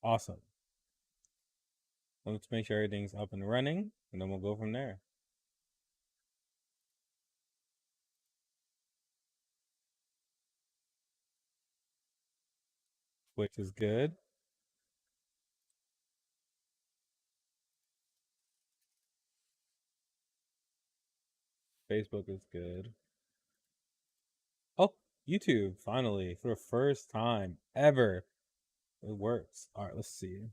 Awesome. Let's make sure everything's up and running, and then we'll go from there. Which is good. Facebook is good. Oh, YouTube, finally, for the first time ever. It works. All right, let's see.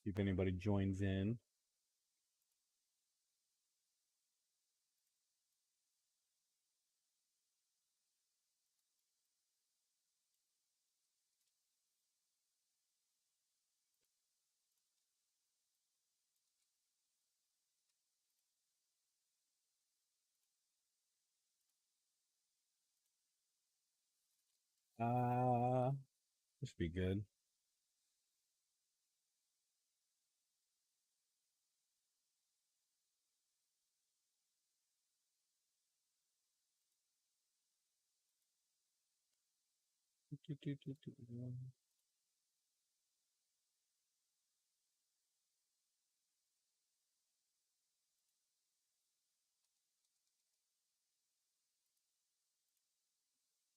See if anybody joins in. This should be good.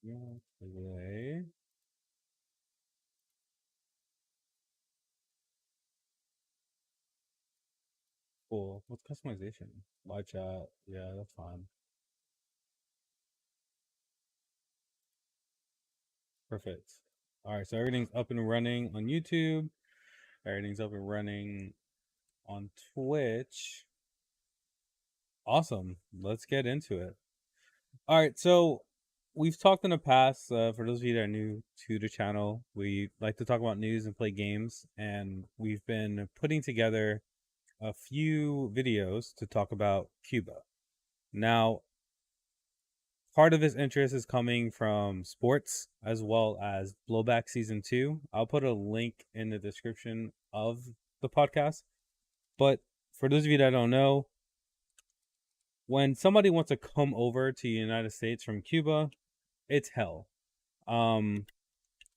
Yeah, play. Cool. What's customization? Live chat. Yeah, that's fine. Perfect. All right, so everything's up and running on YouTube. Everything's up and running on Twitch. Awesome. Let's get into it. All right, so we've talked in the past. For those of you that are new to the channel, we like to talk about news and play games, and we've been putting together a few videos to talk about Cuba. Now, part of his interest is coming from sports as well as Blowback Season 2. I'll put a link in the description of the podcast. But for those of you that don't know, when somebody wants to come over to the United States from Cuba, it's hell. Due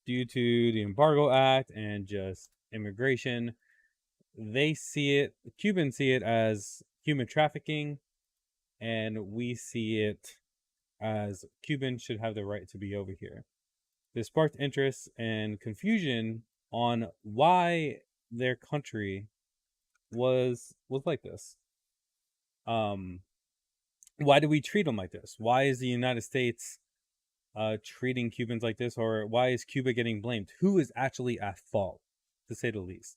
to the Embargo Act and just immigration, they see it, Cubans see it as human trafficking, and we see it as Cubans should have the right to be over here. This sparked interest and confusion on why their country was like this. Why do we treat them like this? Why is the United States treating Cubans like this, or why is Cuba getting blamed? Who is actually at fault, to say the least?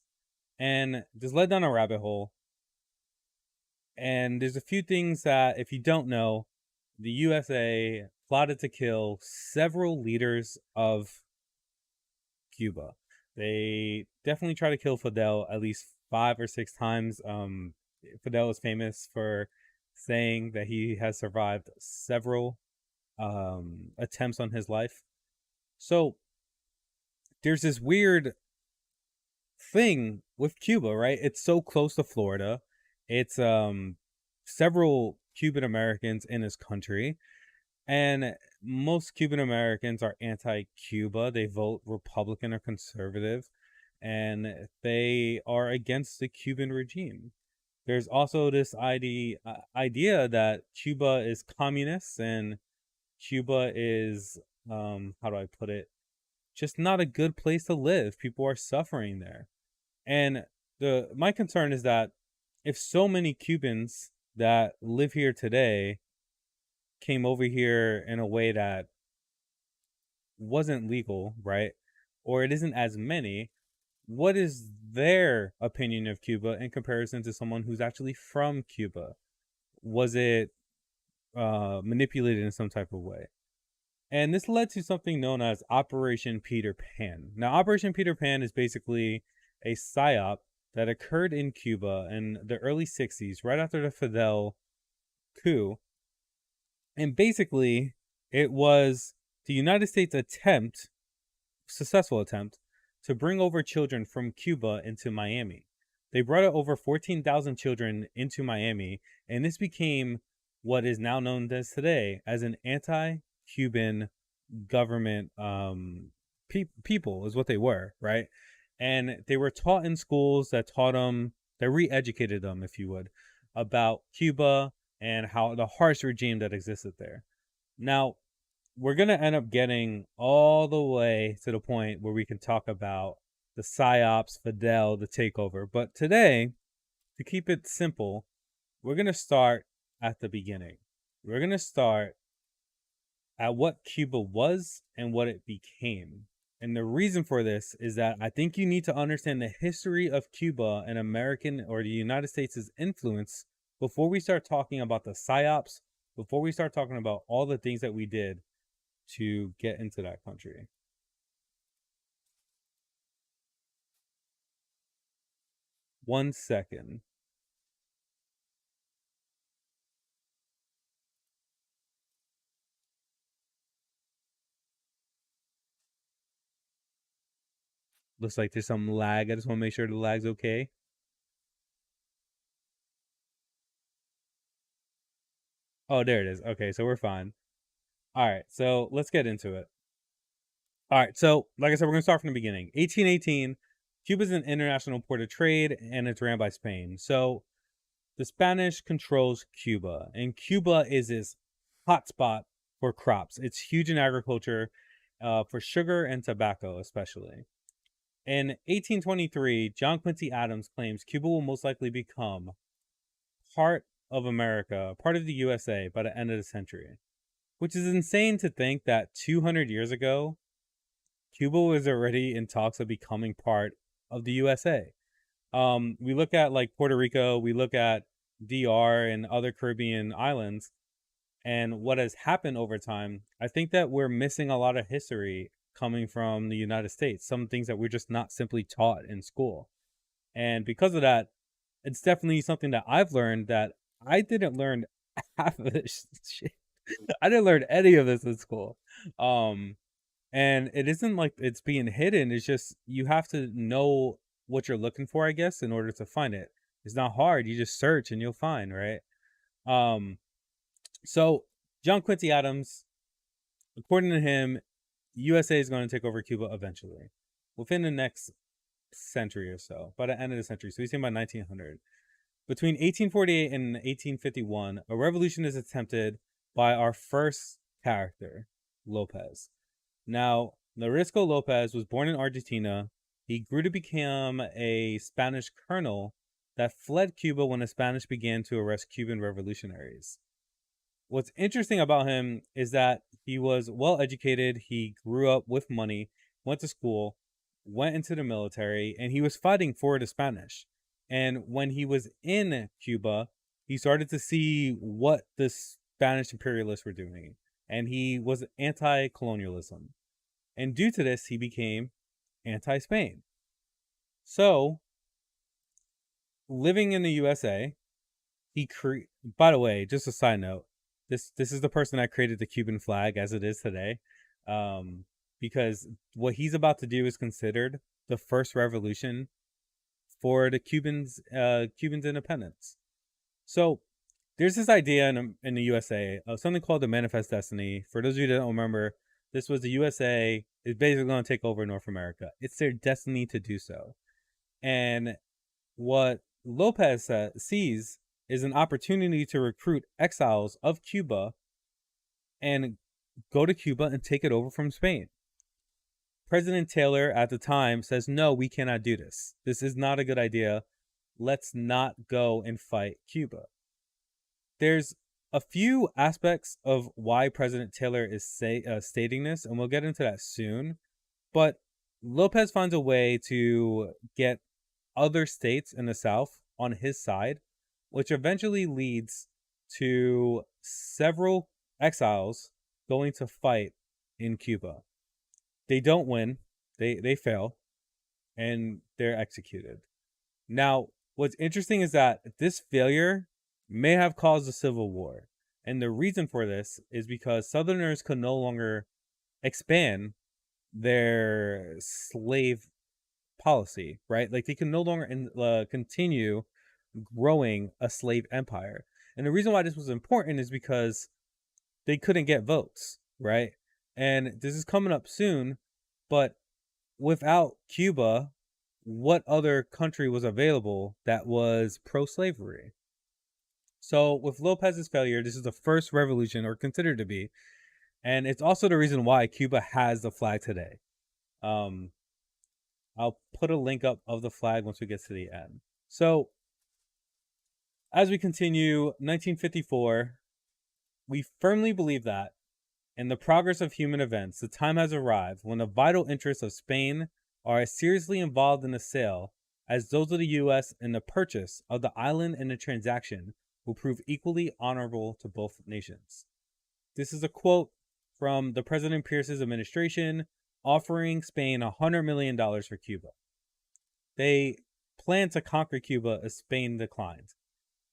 And just led down a rabbit hole. And there's a few things that, if you don't know, the USA plotted to kill several leaders of Cuba. They definitely try to kill Fidel at least 5 or 6 times. Fidel is famous for saying that he has survived several attempts on his life. So there's this weird thing with Cuba, right? It's so close to Florida. It's several Cuban Americans in his country, and most Cuban Americans are anti-Cuba. They vote Republican or conservative, and they are against the Cuban regime. There's also this idea that Cuba is communist and Cuba is, how do I put it, just not a good place to live. People are suffering there. And my concern is that if so many Cubans that live here today came over here in a way that wasn't legal, right? Or it isn't as many, what is their opinion of Cuba in comparison to someone who's actually from Cuba? Was it manipulated in some type of way? And this led to something known as Operation Peter Pan. Now, Operation Peter Pan is basically a psyop that occurred in Cuba in the early 60s, right after the Fidel coup. And basically, it was the United States successful attempt, to bring over children from Cuba into Miami. They brought over 14,000 children into Miami, and this became what is now known as today as an anti-Cuban government people is what they were, right? And they were taught in schools that taught them, that re-educated them, if you would, about Cuba and how the harsh regime that existed there. Now, we're going to end up getting all the way to the point where we can talk about the psyops, Fidel, the takeover. But today, to keep it simple, we're going to start at the beginning. We're going to start at what Cuba was and what it became. And the reason for this is that I think you need to understand the history of Cuba and American or the United States' influence before we start talking about the psyops, before we start talking about all the things that we did to get into that country. One second. Looks like there's some lag. I just want to make sure the lag's okay. Oh, there it is. Okay, so we're fine. All right, so let's get into it. All right, so like I said, we're going to start from the beginning. 1818, Cuba's an international port of trade, and it's ran by Spain. So the Spanish controls Cuba, and Cuba is this hotspot for crops. It's huge in agriculture, for sugar and tobacco, especially. In 1823, John Quincy Adams claims Cuba will most likely become part of America, part of the USA by the end of the century, which is insane to think that 200 years ago, Cuba was already in talks of becoming part of the USA. We look at like Puerto Rico, we look at DR and other Caribbean islands, and what has happened over time. I think that we're missing a lot of history coming from the United States, some things that we're just not simply taught in school. And because of that, it's definitely something that I've learned that I didn't learn half of this shit. I didn't learn any of this in school. Um, and it isn't like it's being hidden. It's just you have to know what you're looking for, I guess, in order to find it. It's not hard. You just search and you'll find, right? Um, so John Quincy Adams, according to him, USA is going to take over Cuba eventually, within the next century or so, by the end of the century. So he's saying by 1900. Between 1848 and 1851, a revolution is attempted by our first character, Lopez. Now, Narisco Lopez was born in Argentina. He grew to become a Spanish colonel that fled Cuba when the Spanish began to arrest Cuban revolutionaries. What's interesting about him is that he was well educated. He grew up with money, went to school, went into the military, and he was fighting for the Spanish. And when he was in Cuba, he started to see what the Spanish imperialists were doing, and he was anti-colonialism. And due to this, he became anti-Spain. So, living in the USA, by the way, just a side note, this is the person that created the Cuban flag as it is today, um, because what he's about to do is considered the first revolution for the Cubans' independence. So there's this idea in the USA of something called the Manifest Destiny. For those of you that don't remember, this was the USA is basically going to take over North America. It's their destiny to do so. And what Lopez sees is an opportunity to recruit exiles of Cuba and go to Cuba and take it over from Spain. President Taylor at the time says, no, we cannot do this. This is not a good idea. Let's not go and fight Cuba. There's a few aspects of why President Taylor is stating this, and we'll get into that soon. But Lopez finds a way to get other states in the South on his side, which eventually leads to several exiles going to fight in Cuba. They don't win. They fail, and they're executed. Now, what's interesting is that this failure may have caused a civil war. And the reason for this is because Southerners could no longer expand their slave policy, right? Like they can no longer continue growing a slave empire. And the reason why this was important is because they couldn't get votes, right? And this is coming up soon, but without Cuba, what other country was available that was pro-slavery? So with Lopez's failure, this is the first revolution, or considered to be, and it's also the reason why Cuba has the flag today. Um, I'll put a link up of the flag once we get to the end. So as we continue, 1954, we firmly believe that in the progress of human events, the time has arrived when the vital interests of Spain are as seriously involved in the sale as those of the U.S. in the purchase of the island, and the transaction will prove equally honorable to both nations. This is a quote from the President Pierce's administration offering Spain $100 million for Cuba. They planned to conquer Cuba as Spain declined.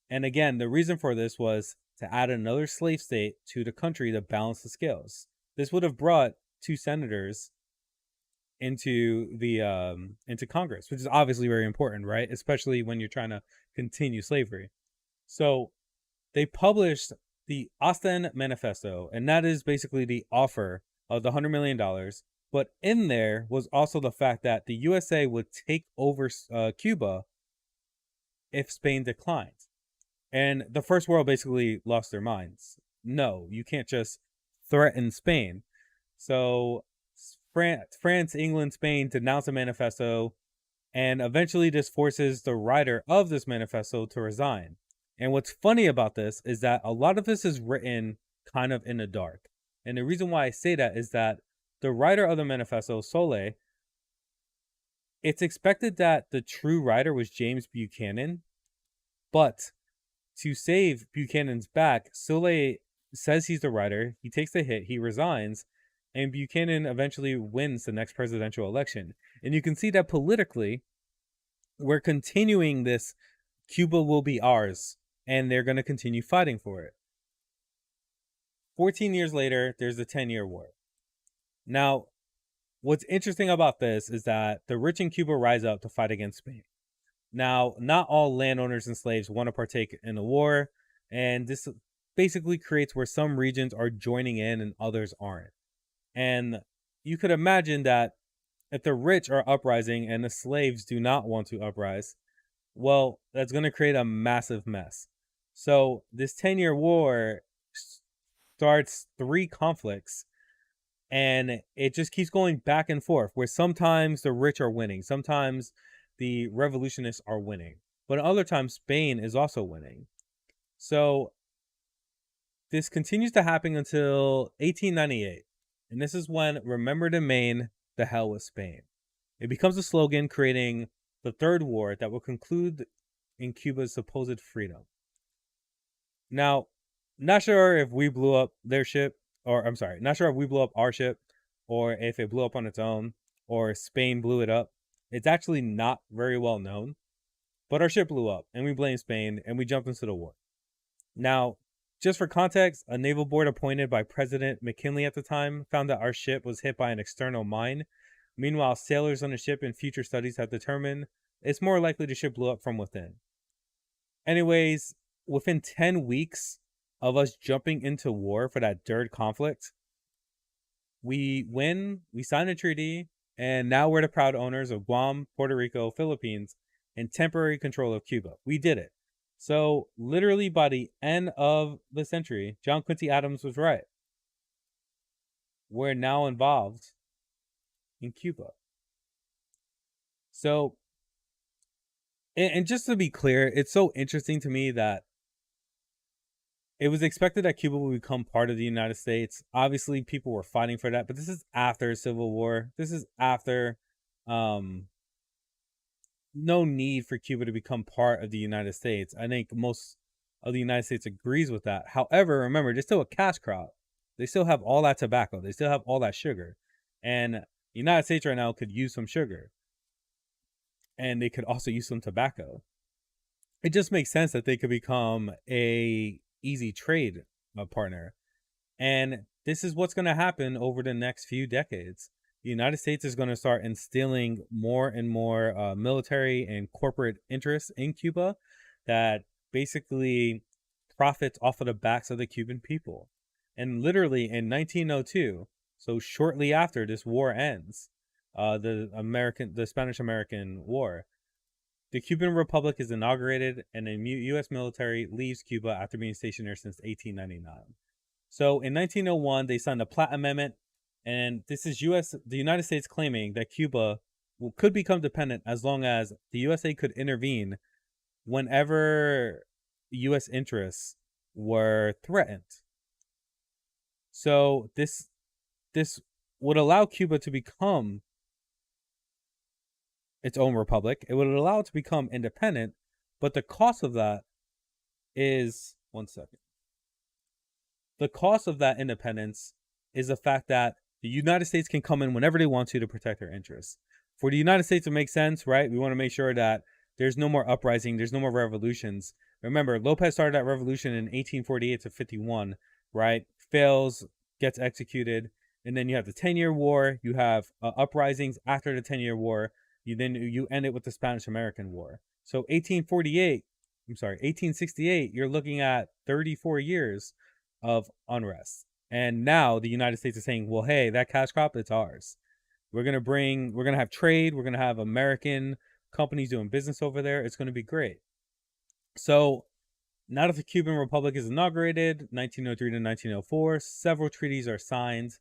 And again, the reason for this was to add another slave state to the country to balance the scales. This would have brought 2 senators into Congress, which is obviously very important, right? Especially when you're trying to continue slavery. So they published the Ostend Manifesto, and that is basically the offer of the $100 million. But in there was also the fact that the USA would take over Cuba if Spain declined. And the First World basically lost their minds. No, you can't just threaten Spain. So France, England, Spain denounce the manifesto, and eventually this forces the writer of this manifesto to resign. And what's funny about this is that a lot of this is written kind of in the dark. And the reason why I say that is that the writer of the manifesto, Soule, it's expected that the true writer was James Buchanan, but to save Buchanan's back, Soule says he's the writer, he takes the hit, he resigns, and Buchanan eventually wins the next presidential election. And you can see that politically, we're continuing this Cuba will be ours, and they're going to continue fighting for it. 14 years later, there's the 10-year war. Now, what's interesting about this is that the rich in Cuba rise up to fight against Spain. Now, not all landowners and slaves want to partake in the war, and this basically creates where some regions are joining in and others aren't. And you could imagine that if the rich are uprising and the slaves do not want to uprise, well, that's going to create a massive mess. So this 10-year war starts 3 conflicts, and it just keeps going back and forth, where sometimes the rich are winning, sometimes the revolutionists are winning, but other times Spain is also winning. So this continues to happen until 1898, and this is when "Remember the Maine, the hell with Spain." It becomes a slogan, creating the third war that will conclude in Cuba's supposed freedom. Now, not sure if we blew up their ship, or I'm sorry, not sure if we blew up our ship, or if it blew up on its own, or Spain blew it up. It's actually not very well known, but our ship blew up, and we blame Spain, and we jumped into the war. Now, just for context, a naval board appointed by President McKinley at the time found that our ship was hit by an external mine. Meanwhile, sailors on the ship in future studies have determined it's more likely the ship blew up from within. Anyways, within 10 weeks of us jumping into war for that third conflict, we win, we sign a treaty, and now we're the proud owners of Guam, Puerto Rico, Philippines, and temporary control of Cuba. We did it. So literally by the end of the century, John Quincy Adams was right. We're now involved in Cuba. So, and just to be clear, it's so interesting to me that it was expected that Cuba would become part of the United States. Obviously, people were fighting for that, but this is after Civil War. This is after no need for Cuba to become part of the United States. I think most of the United States agrees with that. However, remember, they're still a cash crop. They still have all that tobacco. They still have all that sugar. And the United States right now could use some sugar. And they could also use some tobacco. It just makes sense that they could become a easy trade partner. And this is what's going to happen over the next few decades. the United States is going to start instilling more and more military and corporate interests in Cuba that basically profits off of the backs of the Cuban people. And literally in 1902, so shortly after this war ends, the Spanish-American War, the Cuban Republic is inaugurated, and the U.S. military leaves Cuba after being stationed there since 1899. So in 1901, they signed the Platt Amendment, and this is the United States claiming that Cuba could become dependent as long as the USA could intervene whenever U.S. interests were threatened. So this would allow Cuba to become its own republic. It would allow it to become independent, but the cost of that is one second. The cost of that independence is the fact that the United States can come in whenever they want to protect their interests. For the United States to make sense, right? We want to make sure that there's no more uprising, there's no more revolutions. Remember, Lopez started that revolution in 1848 to 51, right? Fails, gets executed, and then you have the 10-year war. You have uprisings after the 10-year war. You end it with the Spanish-American War. So 1868, you're looking at 34 years of unrest. And now the United States is saying, well, hey, that cash crop, it's ours. We're going to have trade. We're going to have American companies doing business over there. It's going to be great. So now that the Cuban Republic is inaugurated, 1903 to 1904, several treaties are signed.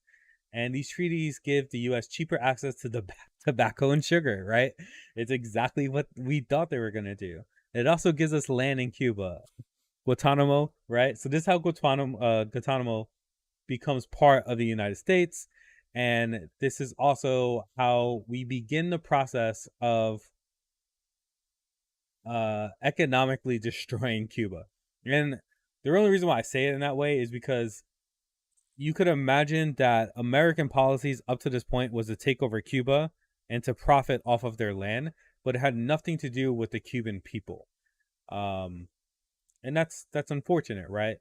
And these treaties give the U.S. cheaper access to the tobacco and sugar, right? It's exactly what we thought they were going to do. It also gives us land in Cuba. Guantanamo, right? So this is how Guantanamo becomes part of the United States. And this is also how we begin the process of economically destroying Cuba. And the only reason why I say it in that way is because you could imagine that American policies up to this point was to take over Cuba and to profit off of their land, but it had nothing to do with the Cuban people. And that's unfortunate, right?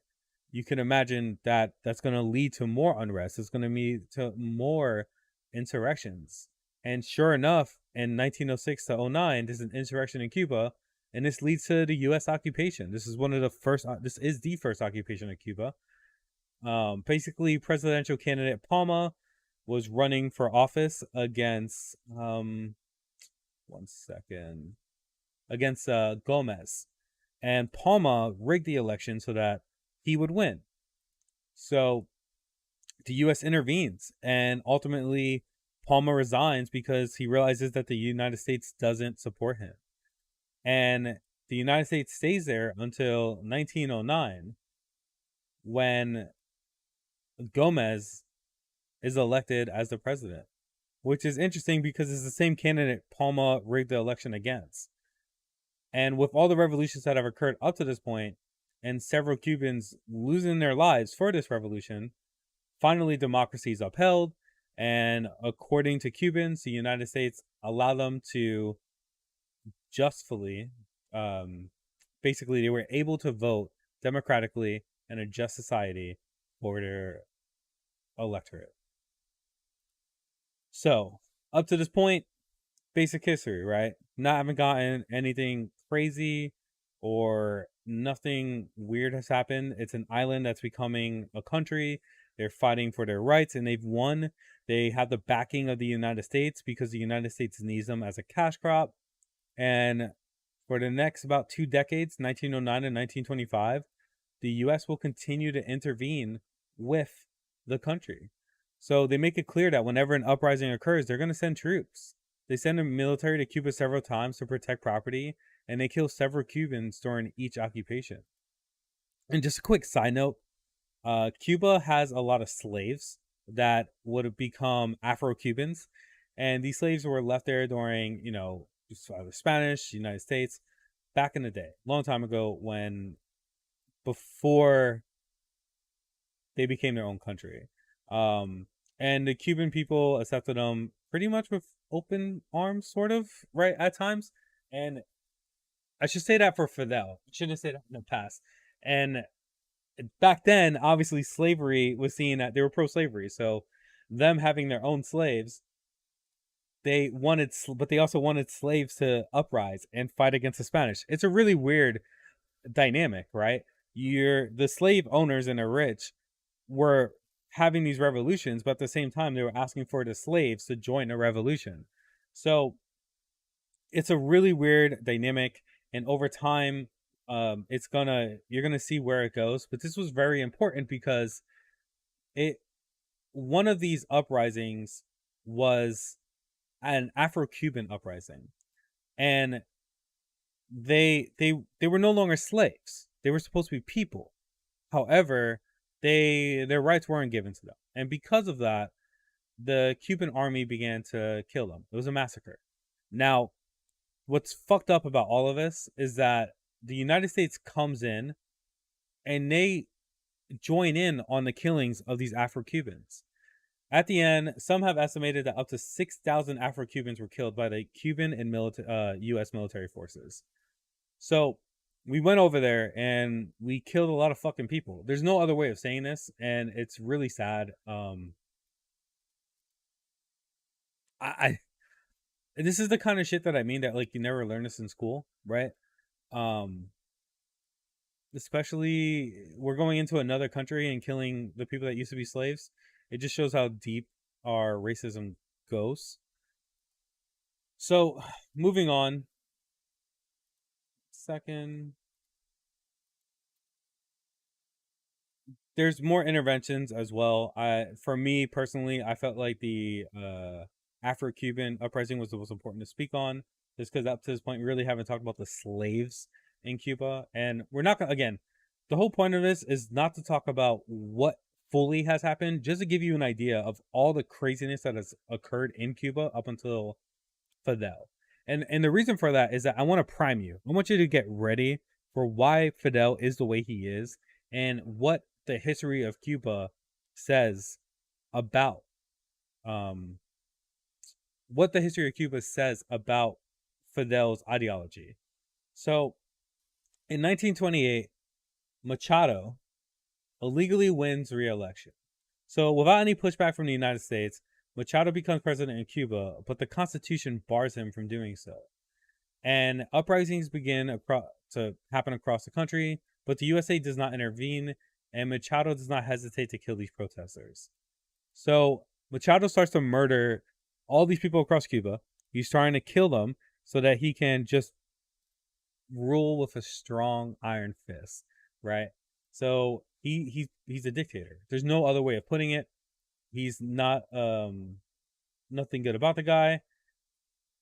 You can imagine that that's going to lead to more unrest. It's going to lead to more insurrections. And sure enough, in 1906 to 09, there's an insurrection in Cuba, and this leads to the U.S. occupation. This is the first occupation of Cuba. Basically, presidential candidate Palma was running for office against Gomez, and Palma rigged the election so that he would win. So the U.S. intervenes, and ultimately Palma resigns because he realizes that the United States doesn't support him. And the United States stays there until 1909, when Gomez is elected as the president, which is interesting because it's the same candidate Palma rigged the election against. And with all the revolutions that have occurred up to this point, and several Cubans losing their lives for this revolution, finally democracy is upheld. And according to Cubans, the United States allowed them to justly, basically, they were able to vote democratically in a just society for their electorate. So, up to this point, basic history, right? Not having gotten anything crazy or nothing weird has happened. It's an island that's becoming a country. They're fighting for their rights, and they've won. They have the backing of the United States because the United States needs them as a cash crop. And for the next about 2 decades, 1909 and 1925, the U.S. will continue to intervene with the country. So they make it clear that whenever an uprising occurs, they're going to send troops. They send a military to Cuba several times to protect property, and they kill several Cubans during each occupation. And just a quick side note, Cuba has a lot of slaves that would have become Afro-Cubans, and these slaves were left there during, the Spanish, United States, back in the day, long time ago, before they became their own country. And the Cuban people accepted them pretty much with open arms, sort of, right, at times. And I should say that for Fidel. I shouldn't say that in the past. And back then, obviously, slavery was seen that they were pro-slavery. So them having their own slaves but they also wanted slaves to uprise and fight against the Spanish. It's a really weird dynamic, right? You're the slave owners and the rich were having these revolutions, but at the same time they were asking for the slaves to join a revolution. So it's a really weird dynamic, and over time, you're gonna see where it goes. But this was very important because it one of these uprisings was an Afro-Cuban uprising, and they were no longer slaves. They were supposed to be people. However, their rights weren't given to them, and because of that, the Cuban army began to kill them. It was a massacre. Now, what's fucked up about all of this is that the United States comes in and they join in on the killings of these Afro-Cubans. At the end, some have estimated that up to 6,000 Afro-Cubans were killed by the Cuban and U.S. military forces. So we went over there and we killed a lot of fucking people. There's no other way of saying this, and it's really sad. I this is the kind of shit that I mean that like you never learn this in school, right? Um, Especially we're going into another country and killing the people that used to be slaves. It just shows how deep our racism goes. So, moving on. Second, there's more interventions as well. For me personally, I felt like the Afro-Cuban uprising was the most important to speak on, just because up to this point we really haven't talked about the slaves in Cuba, and we're not gonna again. The whole point of this is not to talk about what fully has happened, just to give you an idea of all the craziness that has occurred in Cuba up until Fidel. And the reason for that is that I want to prime you. I want you to get ready for why Fidel is the way he is and what the history of Cuba says about um what the history of Cuba says about Fidel's ideology. So, in 1928, Machado illegally wins re-election. So, without any pushback from the United States, Machado becomes president in Cuba, but the Constitution bars him from doing so. And uprisings begin to happen across the country, but the USA does not intervene, and Machado does not hesitate to kill these protesters. So Machado starts to murder all these people across Cuba. He's trying to kill them so that he can just rule with a strong iron fist, right? So he's a dictator. There's no other way of putting it. He's not nothing good about the guy.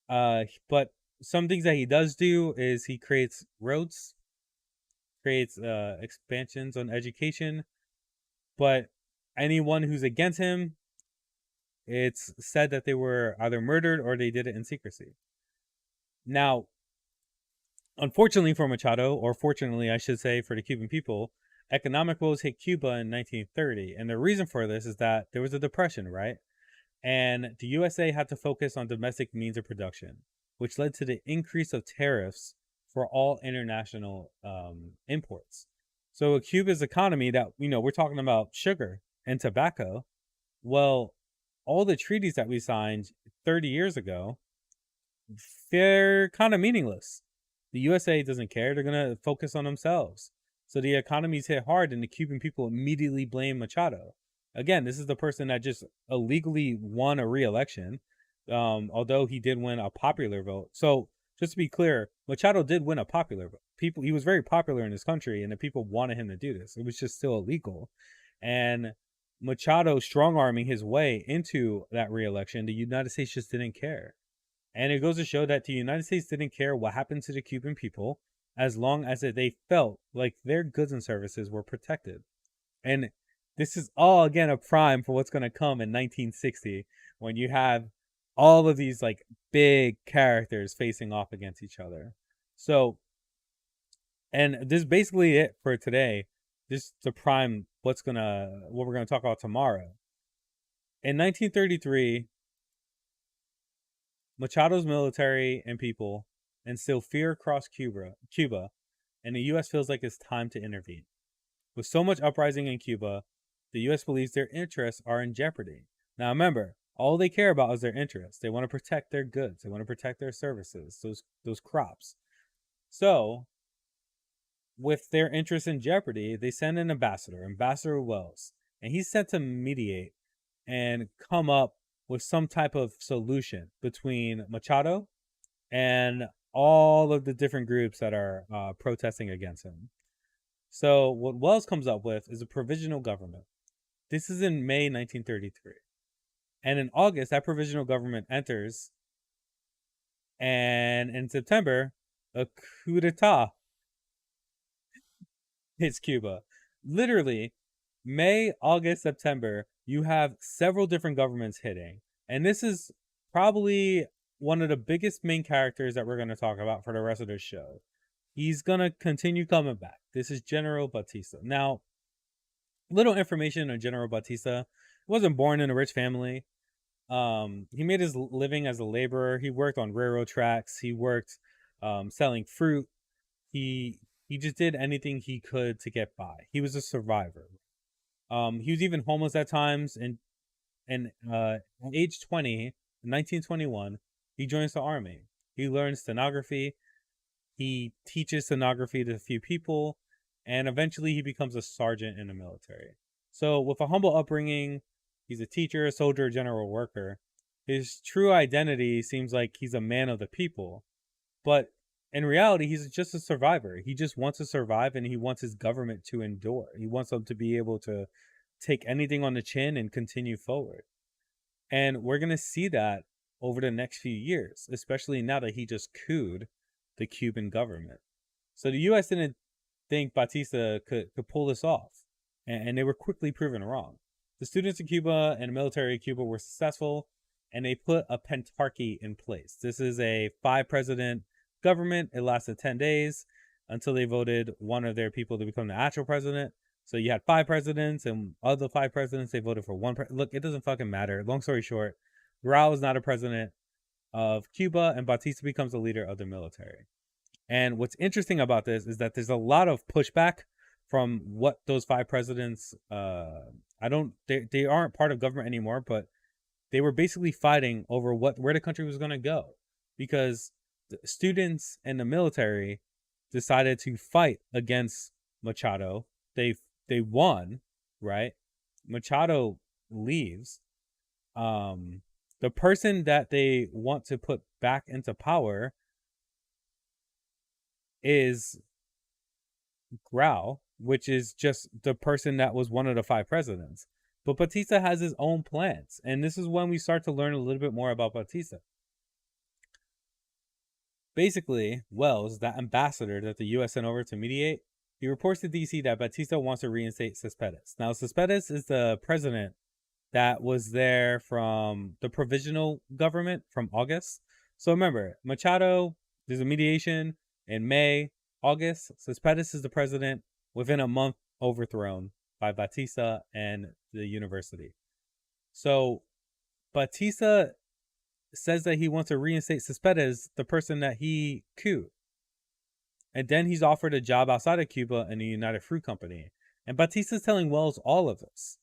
But some things that he does do is he creates roads, creates expansions on education, but anyone who's against him, it's said that they were either murdered or they did it in secrecy. Now, unfortunately for Machado, or fortunately I should say for the Cuban people, economic woes hit Cuba in 1930, and the reason for this is that there was a depression, right? And the USA had to focus on domestic means of production, which led to the increase of tariffs for all international imports. So Cuba's economy that, we're talking about sugar and tobacco. Well, all the treaties that we signed 30 years ago, they're kind of meaningless. The USA doesn't care. They're going to focus on themselves. So the economy's hit hard, and the Cuban people immediately blame Machado. Again, this is the person that just illegally won a re-election, although he did win a popular vote. So just to be clear, Machado did win a popular vote. He was very popular in his country, and the people wanted him to do this. It was just still illegal. And Machado strong-arming his way into that re-election, the United States just didn't care. And it goes to show that the United States didn't care what happened to the Cuban people as long as they felt like their goods and services were protected. And this is all, again, a prime for what's going to come in 1960 when you have all of these like big characters facing off against each other. So, and this is basically it for today. Just to prime what we're gonna talk about tomorrow. In 1933, Machado's military and people instill fear across Cuba, and the U.S. feels like it's time to intervene. With so much uprising in Cuba, the U.S. believes their interests are in jeopardy. Now remember, All they care about is their interests. They want to protect their goods. They want to protect their services, those crops. So, with their interests in jeopardy, they send an ambassador, Ambassador Wells, and he's sent to mediate and come up with some type of solution between Machado and all of the different groups that are protesting against him. So, what Wells comes up with is a provisional government. This is in May 1933. And in August, that provisional government enters. And in September, a coup d'etat hits Cuba. Literally, May, August, September, you have several different governments hitting. And this is probably one of the biggest main characters that we're going to talk about for the rest of the show. He's going to continue coming back. This is General Batista. Now, little information on General Batista. He wasn't born in a rich family. He made his living as a laborer. He worked on railroad tracks. He worked selling fruit. He just did anything he could to get by. He was a survivor. He was even homeless at times. And at age 20, in 1921, he joins the army. He learns stenography. He teaches stenography to a few people, and eventually he becomes a sergeant in the military. So, with a humble upbringing, he's a teacher, a soldier, a general worker. His true identity seems like he's a man of the people, but in reality, he's just a survivor. He just wants to survive, and he wants his government to endure. He wants them to be able to take anything on the chin and continue forward. And we're going to see that over the next few years, especially now that he just couped the Cuban government. So the U.S. didn't think Batista could pull this off, and they were quickly proven wrong. The students in Cuba and the military of Cuba were successful, and they put a pentarchy in place. This is a 5-president government. It lasted 10 days until they voted one of their people to become the actual president. So you had 5 presidents, and of the 5 presidents, they voted for one. Look, it doesn't fucking matter. Long story short, Grau is not a president of Cuba, and Batista becomes the leader of the military. And what's interesting about this is that there's a lot of pushback from what those 5 presidents. They aren't part of government anymore, but they were basically fighting over where the country was going to go, because the students and the military decided to fight against Machado. They won, right? Machado leaves. The person that they want to put back into power is Grau, which is just the person that was one of the 5 presidents. But Batista has his own plans, and this is when we start to learn a little bit more about Batista. Basically, Wells, that ambassador that the U.S. sent over to mediate, he reports to D.C. that Batista wants to reinstate Cespedes. Now, Cespedes is the president that was there from the provisional government from August. So remember, Machado, there's a mediation in May. August, Cespedes is the president. Within a month, overthrown by Batista and the university. So Batista says that he wants to reinstate Cespedes, the person that he couped. And then he's offered a job outside of Cuba in the United Fruit Company. And Batista's telling Wells all of this.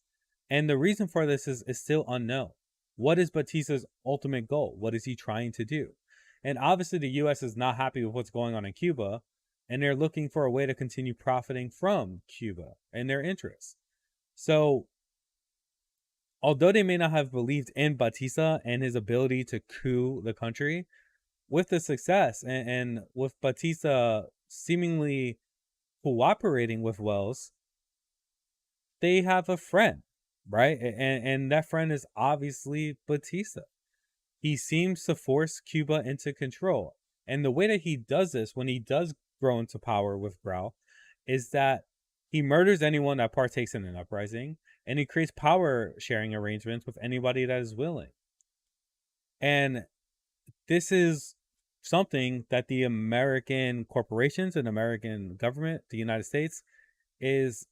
And the reason for this is still unknown. What is Batista's ultimate goal? What is he trying to do? And obviously the U.S. is not happy with what's going on in Cuba, and they're looking for a way to continue profiting from Cuba and their interests. So, although they may not have believed in Batista and his ability to coup the country, with the success and with Batista seemingly cooperating with Wells, they have a friend, right? And that friend is obviously Batista. He seems to force Cuba into control. And the way that he does this, when he does grow into power with Grau, is that he murders anyone that partakes in an uprising, and he creates power sharing arrangements with anybody that is willing. And this is something that the American corporations and American government, the United States, is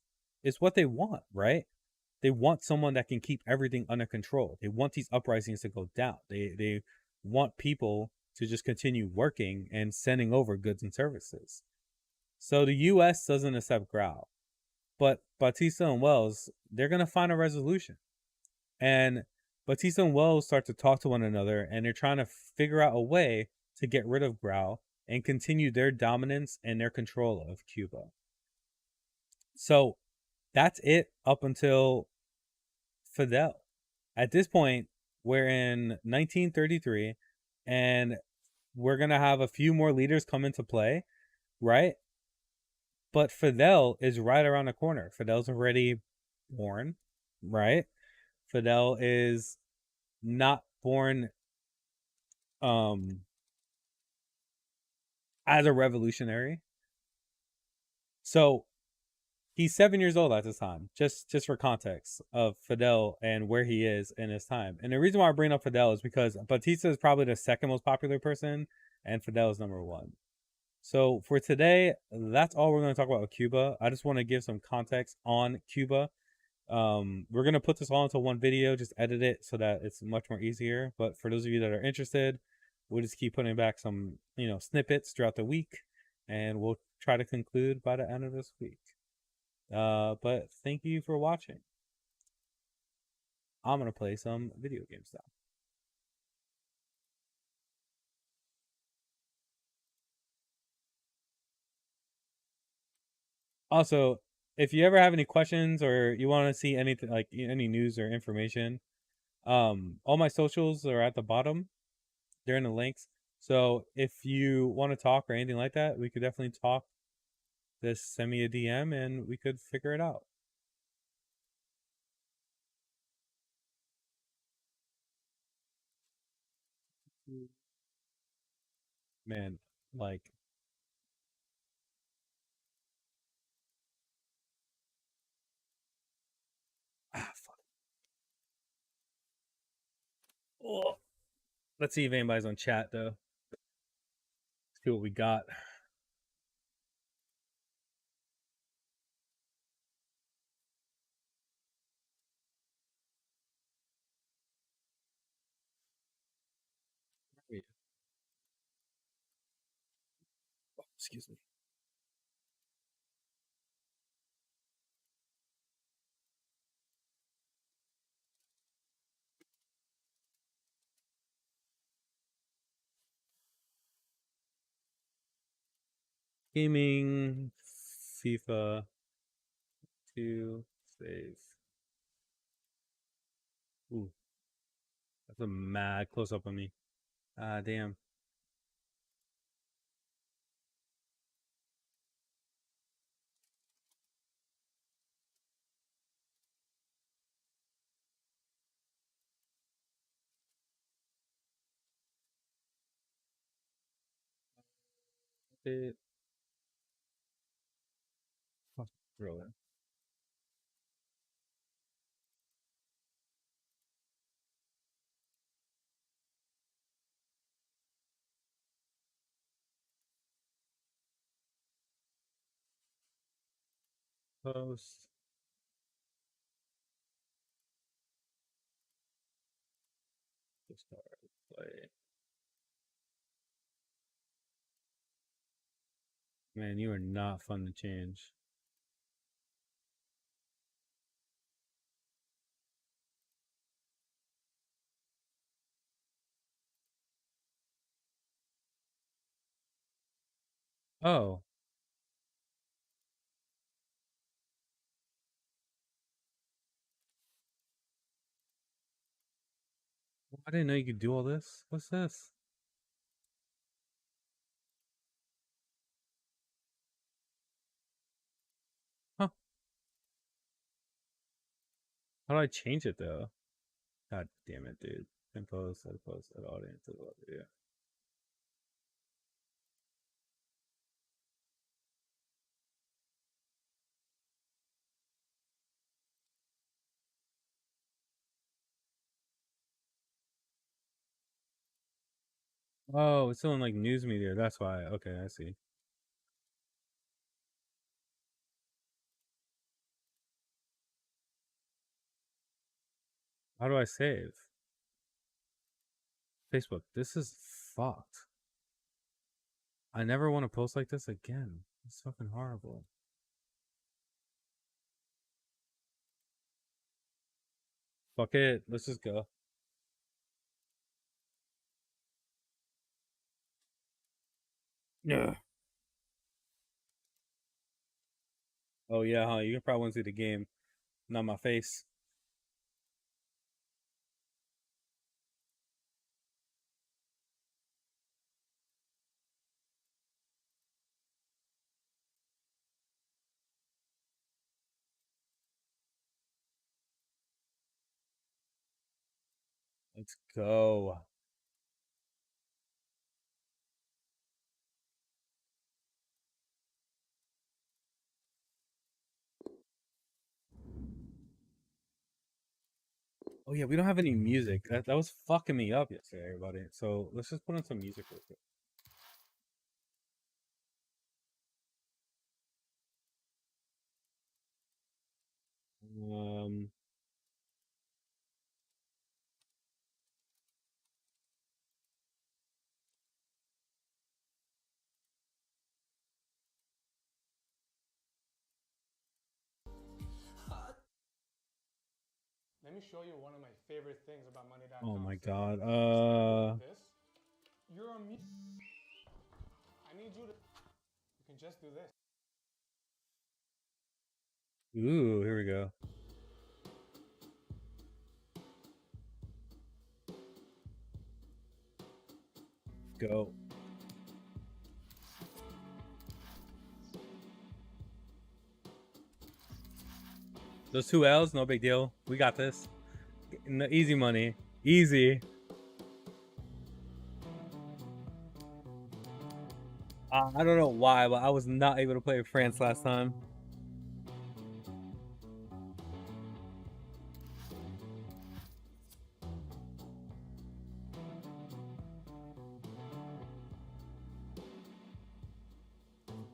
what they want, right? They want someone that can keep everything under control. They want these uprisings to go down. They want people to just continue working and sending over goods and services. So the U.S. doesn't accept Grau, but Batista and Wells, they're going to find a resolution. And Batista and Wells start to talk to one another, and they're trying to figure out a way to get rid of Grau and continue their dominance and their control of Cuba. So that's it up until Fidel. At this point, we're in 1933, and we're going to have a few more leaders come into play, right? But Fidel is right around the corner. Fidel's already born, right? Fidel is not born um as a revolutionary. So he's 7 years old at this time. Just for context of Fidel and where he is in his time. And the reason why I bring up Fidel is because Batista is probably the second most popular person, and Fidel is number one. So for today, that's all we're going to talk about with Cuba. I just want to give some context on Cuba. We're going to put this all into one video, just edit it so that it's much more easier. But for those of you that are interested, we'll just keep putting back some, snippets throughout the week, and we'll try to conclude by the end of this week. But thank you for watching. I'm going to play some video games now. Also, if you ever have any questions or you want to see anything like any news or information, all my socials are at the bottom. They're in the links. So if you want to talk or anything like that, we could definitely talk. Just send me a DM and we could figure it out. Man, like, fuck. Oh. Let's see if anybody's on chat though. Let's see what we got. Oh, excuse me. Gaming, FIFA, 2, save. Ooh, that's a mad close up on me. Ah, damn. It, oh, really. Post. Start play. Man, you are not fun to change. Oh, I didn't know you could do all this. What's this? Huh? How do I change it though? God damn it, dude. Impose, post, add audience, add video. Oh, it's still in like news media. That's why. Okay, I see. How do I save? Facebook. This is fucked. I never want to post like this again. It's fucking horrible. Fuck it. Let's just go. Yeah. Oh yeah, huh? You can probably want to see the game, not my face. Let's go. Oh yeah, we don't have any music. That was fucking me up yesterday, everybody. So let's just put on some music real quick. Um. Let me show you one of my favorite things about Money.com. Oh my god. This. You're on me. I need you to. You can just do this. Ooh, here we go. Go. Those 2 L's, no big deal. We got this. Easy money. Easy. I don't know why, but I was not able to play with France last time.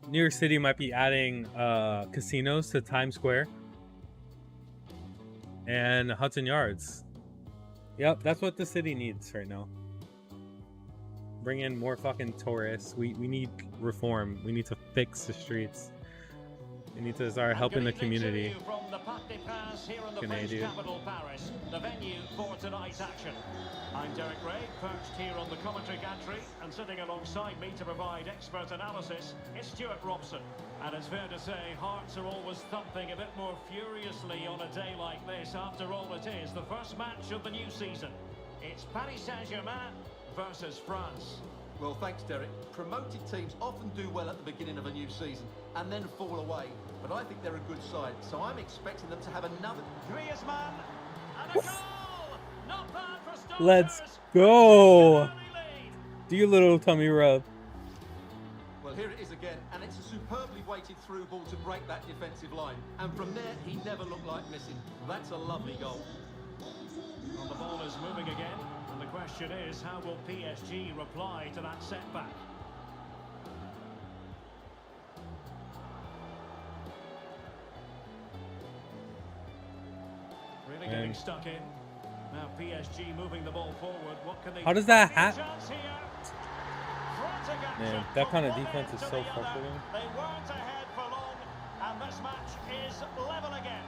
New York City might be adding casinos to Times Square and Hudson Yards. Yep, that's what the city needs right now. Bring in more fucking tourists. We need reform. We need to fix the streets. We need to start helping the community. From the Parc des Princes here in the French capital, Paris, the venue for tonight's action. I'm Derek Ray, perched here on the commentary gantry, and sitting alongside me to provide expert analysis is Stuart Robson. And it's fair to say, hearts are always thumping a bit more furiously on a day like this. After all, it is the first match of the new season. It's Paris Saint-Germain versus France. Well, thanks, Derek. Promoted teams often do well at the beginning of a new season and then fall away. But I think they're a good side, so I'm expecting them to have another... Griezmann, and a goal! Not bad for starters. Let's go! Do your little tummy rub. Well, here it is again, and it's a superbly weighted through ball to break that defensive line. And from there, he never looked like missing. That's a lovely goal. Well, the ball is moving again, and the question is, how will PSG reply to that setback? Really getting stuck in. Now PSG moving the ball forward. What can they? How does that happen? Man, that kind of defense is so frustrating. They weren't ahead for long, and this match is level again.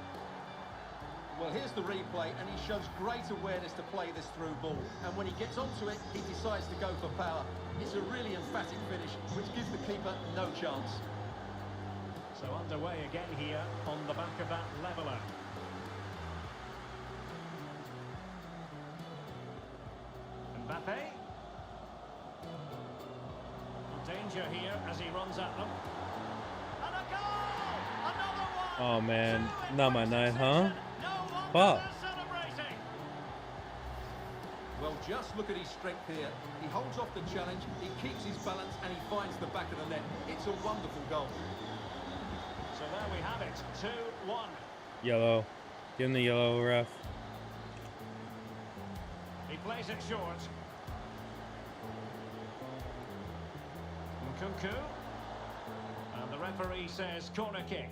Well, here's the replay, and he shows great awareness to play this through ball. And when he gets onto it, he decides to go for power. It's a really emphatic finish, which gives the keeper no chance. So underway again here on the back of that leveller. Mbappe. Danger here as he runs at them. And a goal! Another one! Oh man, not my night, huh? Fuck. Well, just look at his strength here. He holds off the challenge, he keeps his balance, and he finds the back of the net. It's a wonderful goal. So there we have it, 2-1. Yellow. Give him the yellow, ref. He plays it short. Nkunku. And the referee says corner kick.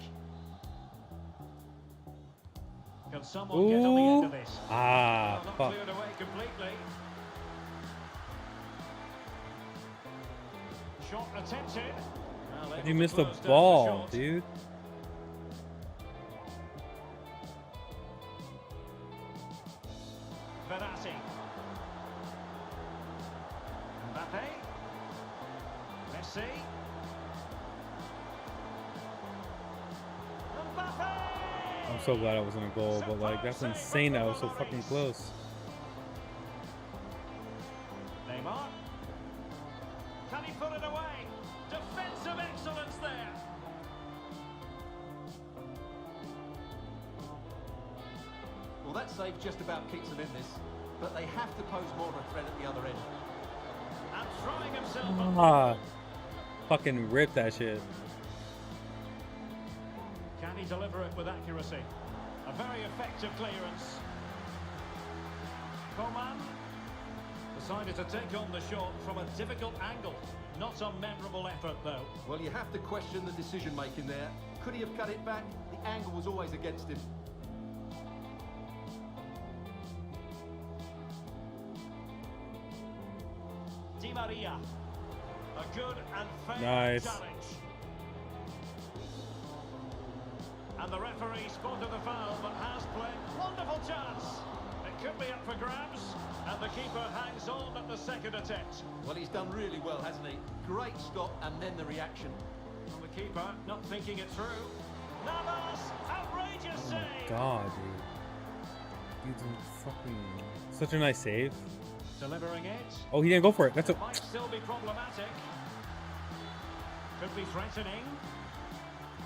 Can someone get on the end of this? Ah, not fuck. cleared away completely. Shot attempted. Well, You missed the close down the ball, shot. dude. Verratti. Mbappe. Messi. I'm so glad I wasn't a goal, but like that's insane that I was so fucking close. Neymar. Can he put it away? Defensive excellence there. Well, that save just about keeps them in this, but they have to pose more of a threat at the other end. And throwing himself Ah, fucking rip that shit. Can he deliver it with accuracy? A very effective clearance. Coman decided to take on the shot from a difficult angle. Not a memorable effort, though. Well, you have to question the decision-making there. Could he have cut it back? The angle was always against him. Di Maria. A good and fair Nice. challenge. And the referee spotted the foul, but has played. Wonderful chance. It could be up for grabs, and the keeper hangs on at the second attempt. Well, he's done really well, hasn't he? Great stop, and then the reaction. And the keeper not thinking it through. Navas, outrageous save. God, dude. Dude's fucking such a nice save. Delivering it. Oh, he didn't go for it. That's a. Might still be problematic. Could be threatening.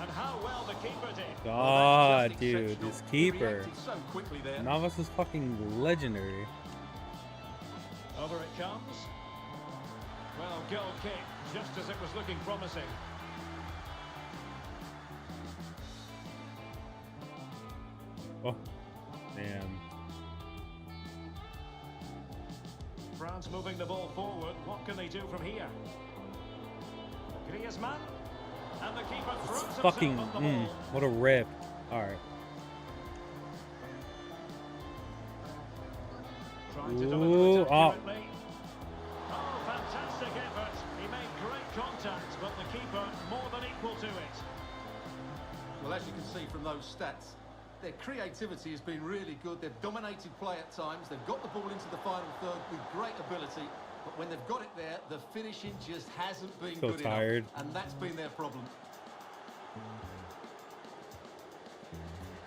And how well the keeper did. God, Well, dude, exceptional. this He keeper. reacted so quickly there. Navas is fucking legendary. Over it comes. Well, goal kick, just as it was looking promising. Oh, damn. France moving the ball forward. What can they do from here? Griezmann. And the keeper throws It's himself fucking. on the ball. What a rip. Alright. Trying to deliver Ooh, it oh. accurately. Oh, fantastic effort. He made great contact, but the keeper more than equal to it. Well, as you can see from those stats, their creativity has been really good. They've dominated play at times. They've got the ball into the final third with great ability. But when they've got it there, the finishing just hasn't been So good tired. enough. And that's been their problem.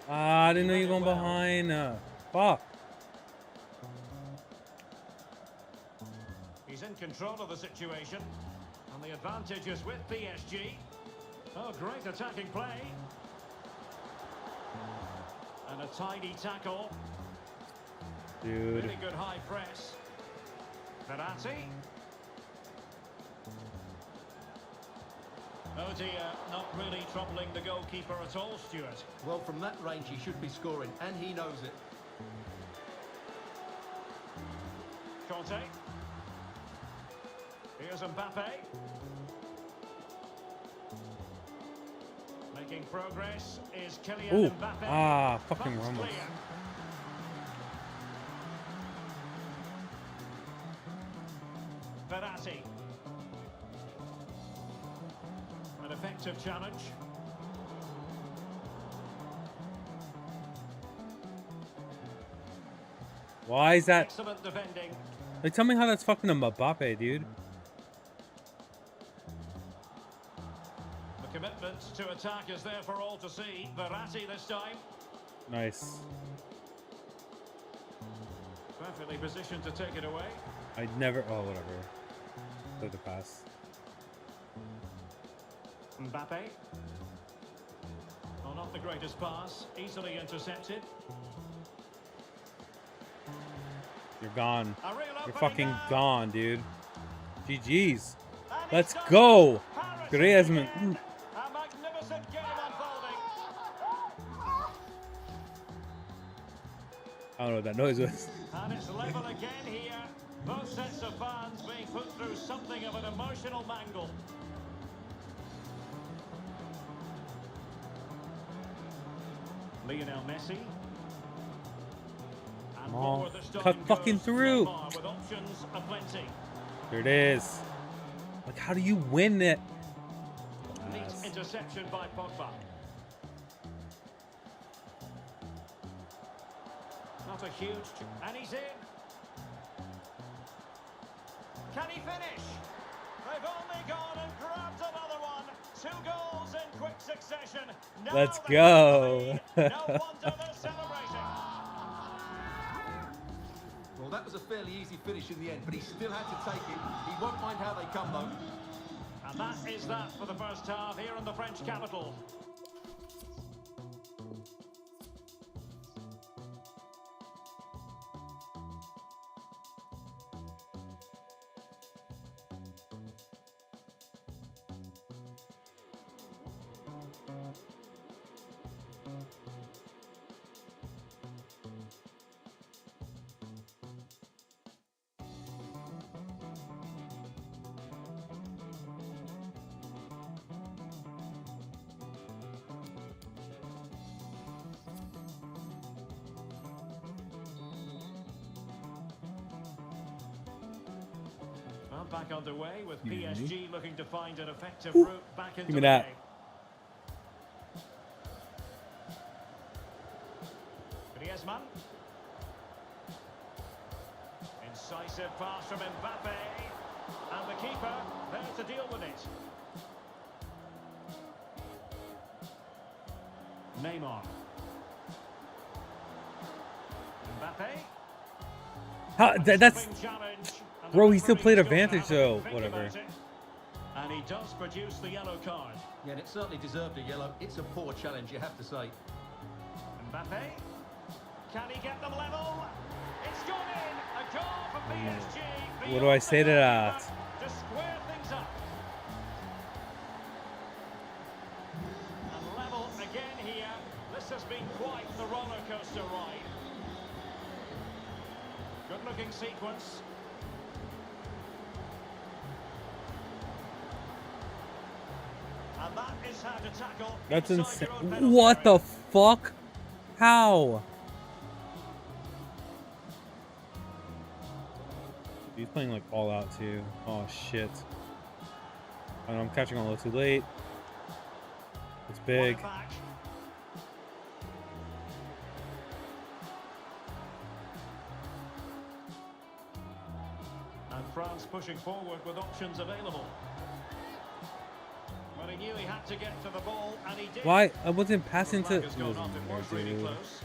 Ah, I didn't know you were going behind. Fuck. He's in control of the situation. And the advantage is with PSG. Oh, great attacking play. And a tidy tackle. Dude. Really good high press. Verratti. Oh dear, not really troubling the goalkeeper at all, Stuart. Well, from that range, he should be scoring, and he knows it. Conte. Here's Mbappe. Making progress is Kylian Ooh. Mbappe. Ah, fucking Pass Ramos. clear. Verratti. An effective challenge. Why is that? Excellent defending. Like, tell me how that's fucking a Mbappe, dude. The commitment to attack is there for all to see. Verratti this time. Nice. Perfectly positioned to take it away. I'd never. Oh, whatever. Play the pass. Mbappe. Well, not the greatest pass. Easily intercepted. You're gone. A real You're opening fucking now. gone, dude. GG's. And Let's it's done. go. Paris Griezmann. again. A magnificent game unfolding. I don't know what that noise was. And it's level again here. Both sets of fans being put through something of an emotional mangle. Lionel Messi. And Oh, forward this time cut fucking goes through. Neymar with options aplenty. There it is. Like, how do you win it? Neat Nice. interception by Pogba. Not a huge... And he's in. Can he finish? They've only gone and grabbed another one. 2 goals in quick succession. Now Let's they go. have the lead. No wonder they're celebrating. Well, that was a fairly easy finish in the end, but he still had to take it. He won't mind how they come, though. And that is that for the first half here in the French capital. Well, back underway with PSG looking to find an effective route back into me the that. game. Griezmann. Incisive pass from Mbappe. And the keeper there to deal with it. Neymar. Mbappe. How, that's Slipping challenge, and the bro. He still referee played still advantage having though. to think Whatever. about it. And he does produce the yellow card. Yeah, and it certainly deserved a yellow. It's a poor challenge, you have to say. Mbappe. Can he get them level? It's gone in. A goal for PSG. What do I say to that? To square things up. And level again here. This has been quite the roller coaster ride. Good looking sequence. And that is how to tackle. That's inside insane. your own penalty What the area. fuck? How? He's playing like all out too. Oh shit. I know I'm catching on a little too late. It's big. Back. And France pushing forward with options available. But he knew he had to get to the ball, and he did. Why? I wasn't passing The to. flag has gone off. It was really close.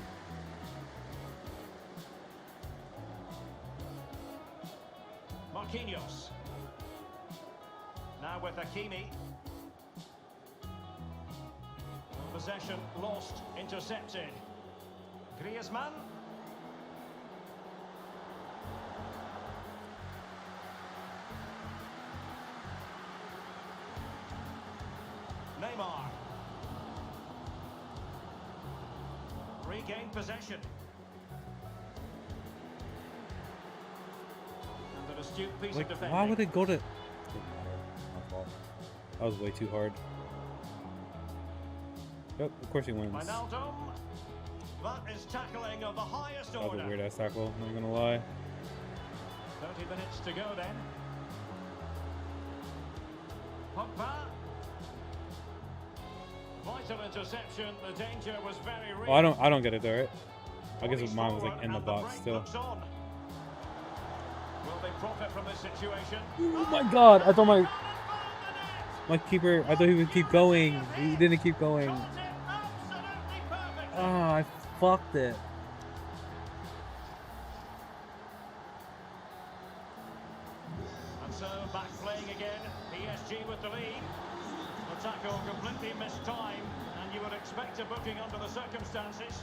Marquinhos. Now with Hakimi. Possession lost, intercepted. Griezmann. Neymar. Regained possession. And an astute piece of Like, defending. why would it go to? Didn't matter. My fault. That was way too hard. Yep, of course he wins. That Wijnaldum. That is tackling of the highest was order. a weird ass tackle. Not gonna lie. 30 minutes to go then. Pogba. Vital interception. The danger was very real. Oh, I don't get it though, right? I guess mine was like in the box still. Will they profit from this situation? Oh my god! I thought my keeper. I thought he would keep going. He didn't keep going. Absolutely perfect. Ah, I fucked it. And so back playing again. PSG with the lead. The tackle completely missed time, and you would expect a booking under the circumstances.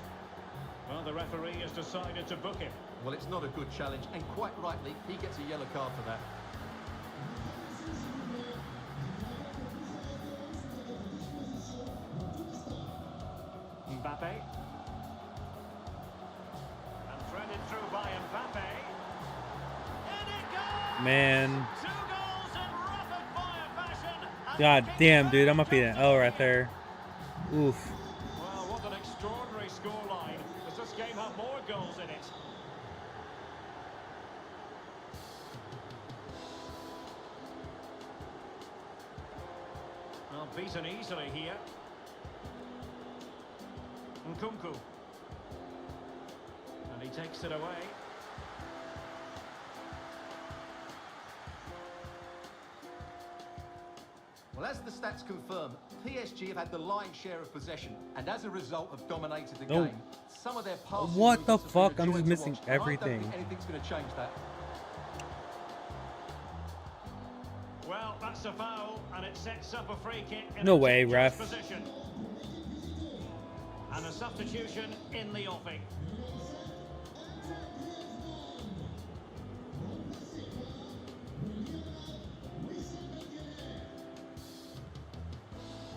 Well, the referee has decided to book him. Well, it's not a good challenge, and quite rightly, he gets a yellow card for that. Mbappe. And threaded through by Mbappe. In it goes! Man. 2 goals in rapid fire fashion. And God the damn, keeper dude. I'm up is to an L right there. Oof. Well, what an extraordinary scoreline. Does this game have more goals in it? Well, beaten easily here. Nkunku. And he takes it away. Well, as the stats confirm, PSG have had the lion's share of possession, and as a result have dominated the No. game. Some of their passing What the movements have been a fuck? I'm joy just to missing watch, and I don't everything. think anything's going to change that. Well, that's a foul, and it sets up a free kick in No a way, dangerous ref. position. And a substitution in the offing.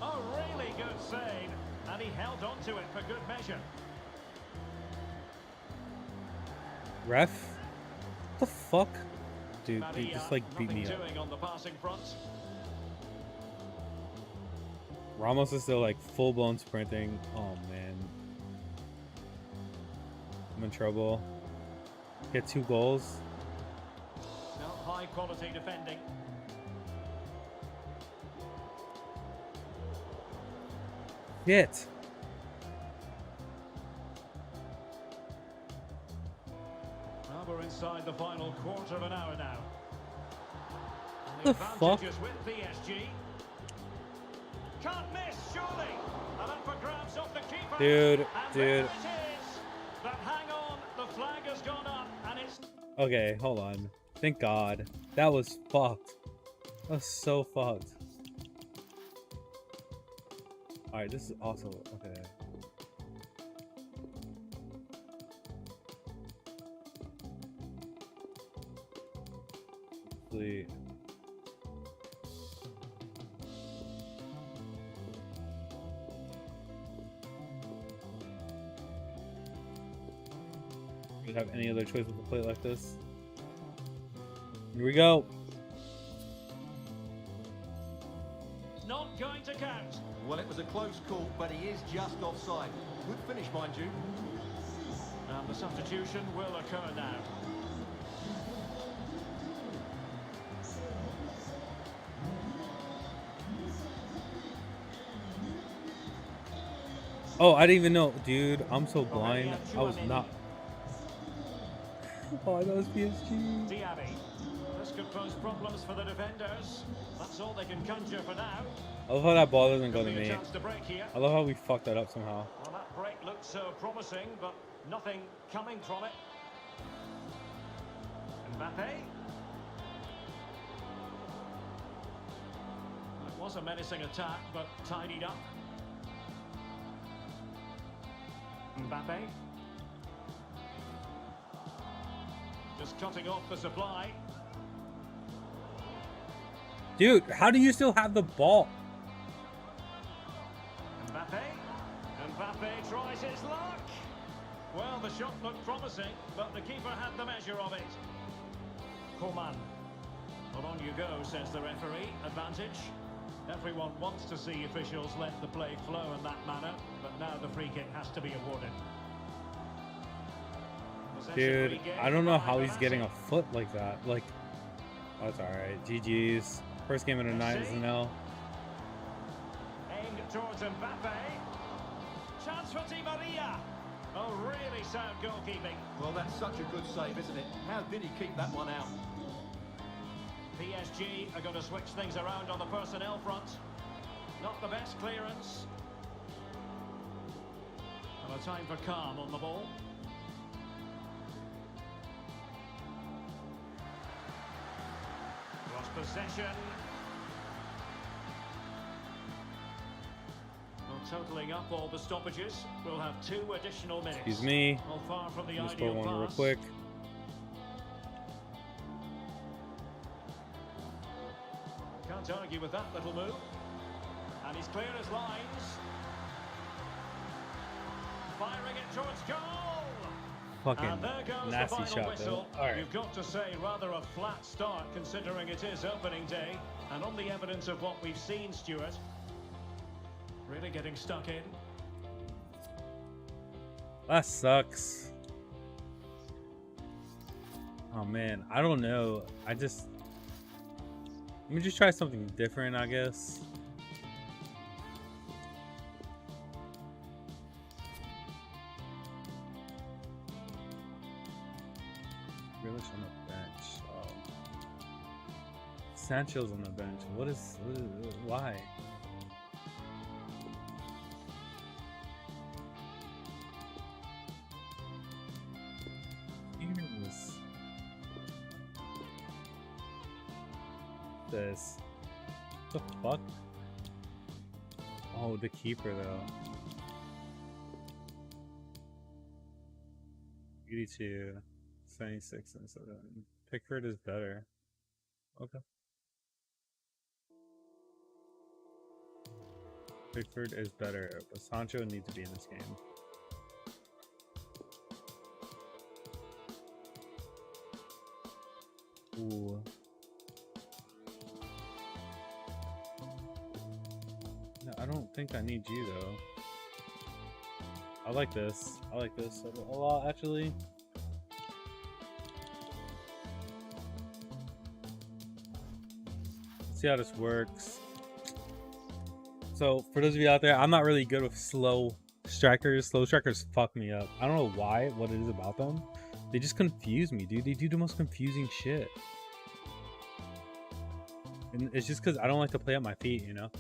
A really good save, and he held on to it for good measure. Ref? What the fuck? Dude, Maria, just like beat me nothing up. doing on the passing front. Ramos is still like full blown sprinting. Oh man. I'm in trouble. Get 2 goals. No, high quality defending. Shit. Well, we're inside the final quarter of an hour now. And The advantage fuck? is with PSG. Can't miss, surely. And up for grabs off the keeper. Dude, And dude. there it is. But hang on, the flag has gone up, and it's... Okay, hold on. Thank God. That was fucked. That was so fucked. Alright, this is also... Okay. Hopefully... Do you have any other choice with a play like this? Here we go. not going to count. Well, it was a close call, but he is just offside. Good finish, mind you. And the substitution will occur now. Oh, I didn't even know. Dude, I'm so blind. I was not. Oh, that was PSG. Diaby. This could pose problems for the defenders. That's all they can conjure for now. I love how that ball doesn't go to Could be a me. chance to break here. I love how we fucked that up somehow. Well, that break looked so promising, but nothing coming from it. Mbappe. It was a menacing attack, but tidied up. Mbappe. Just cutting off the supply. Dude, how do you still have the ball? Mbappe. Mbappe tries his luck. Well, the shot looked promising, but the keeper had the measure of it. Coman. Well, on you go, says the referee. Advantage. Everyone wants to see officials let the play flow in that manner, but now the free kick has to be awarded. Possession Dude, regained I don't know by how he's Verratti. getting a foot like that. Like, oh, it's alright. GG's. First game of the night is an L. Aimed towards Mbappe. Chance for Di Maria. Oh, really sound goalkeeping. Well, that's such a good save, isn't it? How did he keep that one out? PSG are going to switch things around on the personnel front. Not the best clearance. And a time for calm on the ball. Lost possession. Well, totaling up all the stoppages, we'll have 2 additional minutes. Excuse me. Well, far from the Just ideal score one real pass. quick. Can't argue with that little move. And he's cleared his lines. Firing it towards goal. Fucking And there goes nasty the final shot, whistle. though. Alright. You've got to say rather a flat start considering it is opening day. And on the evidence of what we've seen, Stuart, really getting stuck in. That sucks. Oh man, I don't know. Let me just try something different, I guess. Grealish on the bench. Oh. Sancho's on the bench. Why? this. What the fuck? Oh, the keeper though. 82, 76, and 7. Pickford is better. Okay. Pickford is better, but Sancho needs to be in this game. Ooh. No, I don't think I need you though. I like this. I like this a lot, actually. Let's see how this works. So, for those of you out there, I'm not really good with slow strikers. Slow strikers fuck me up. I don't know why, what it is about them. They just confuse me, dude. They do the most confusing shit. And it's just because I don't like to play at my feet, you know?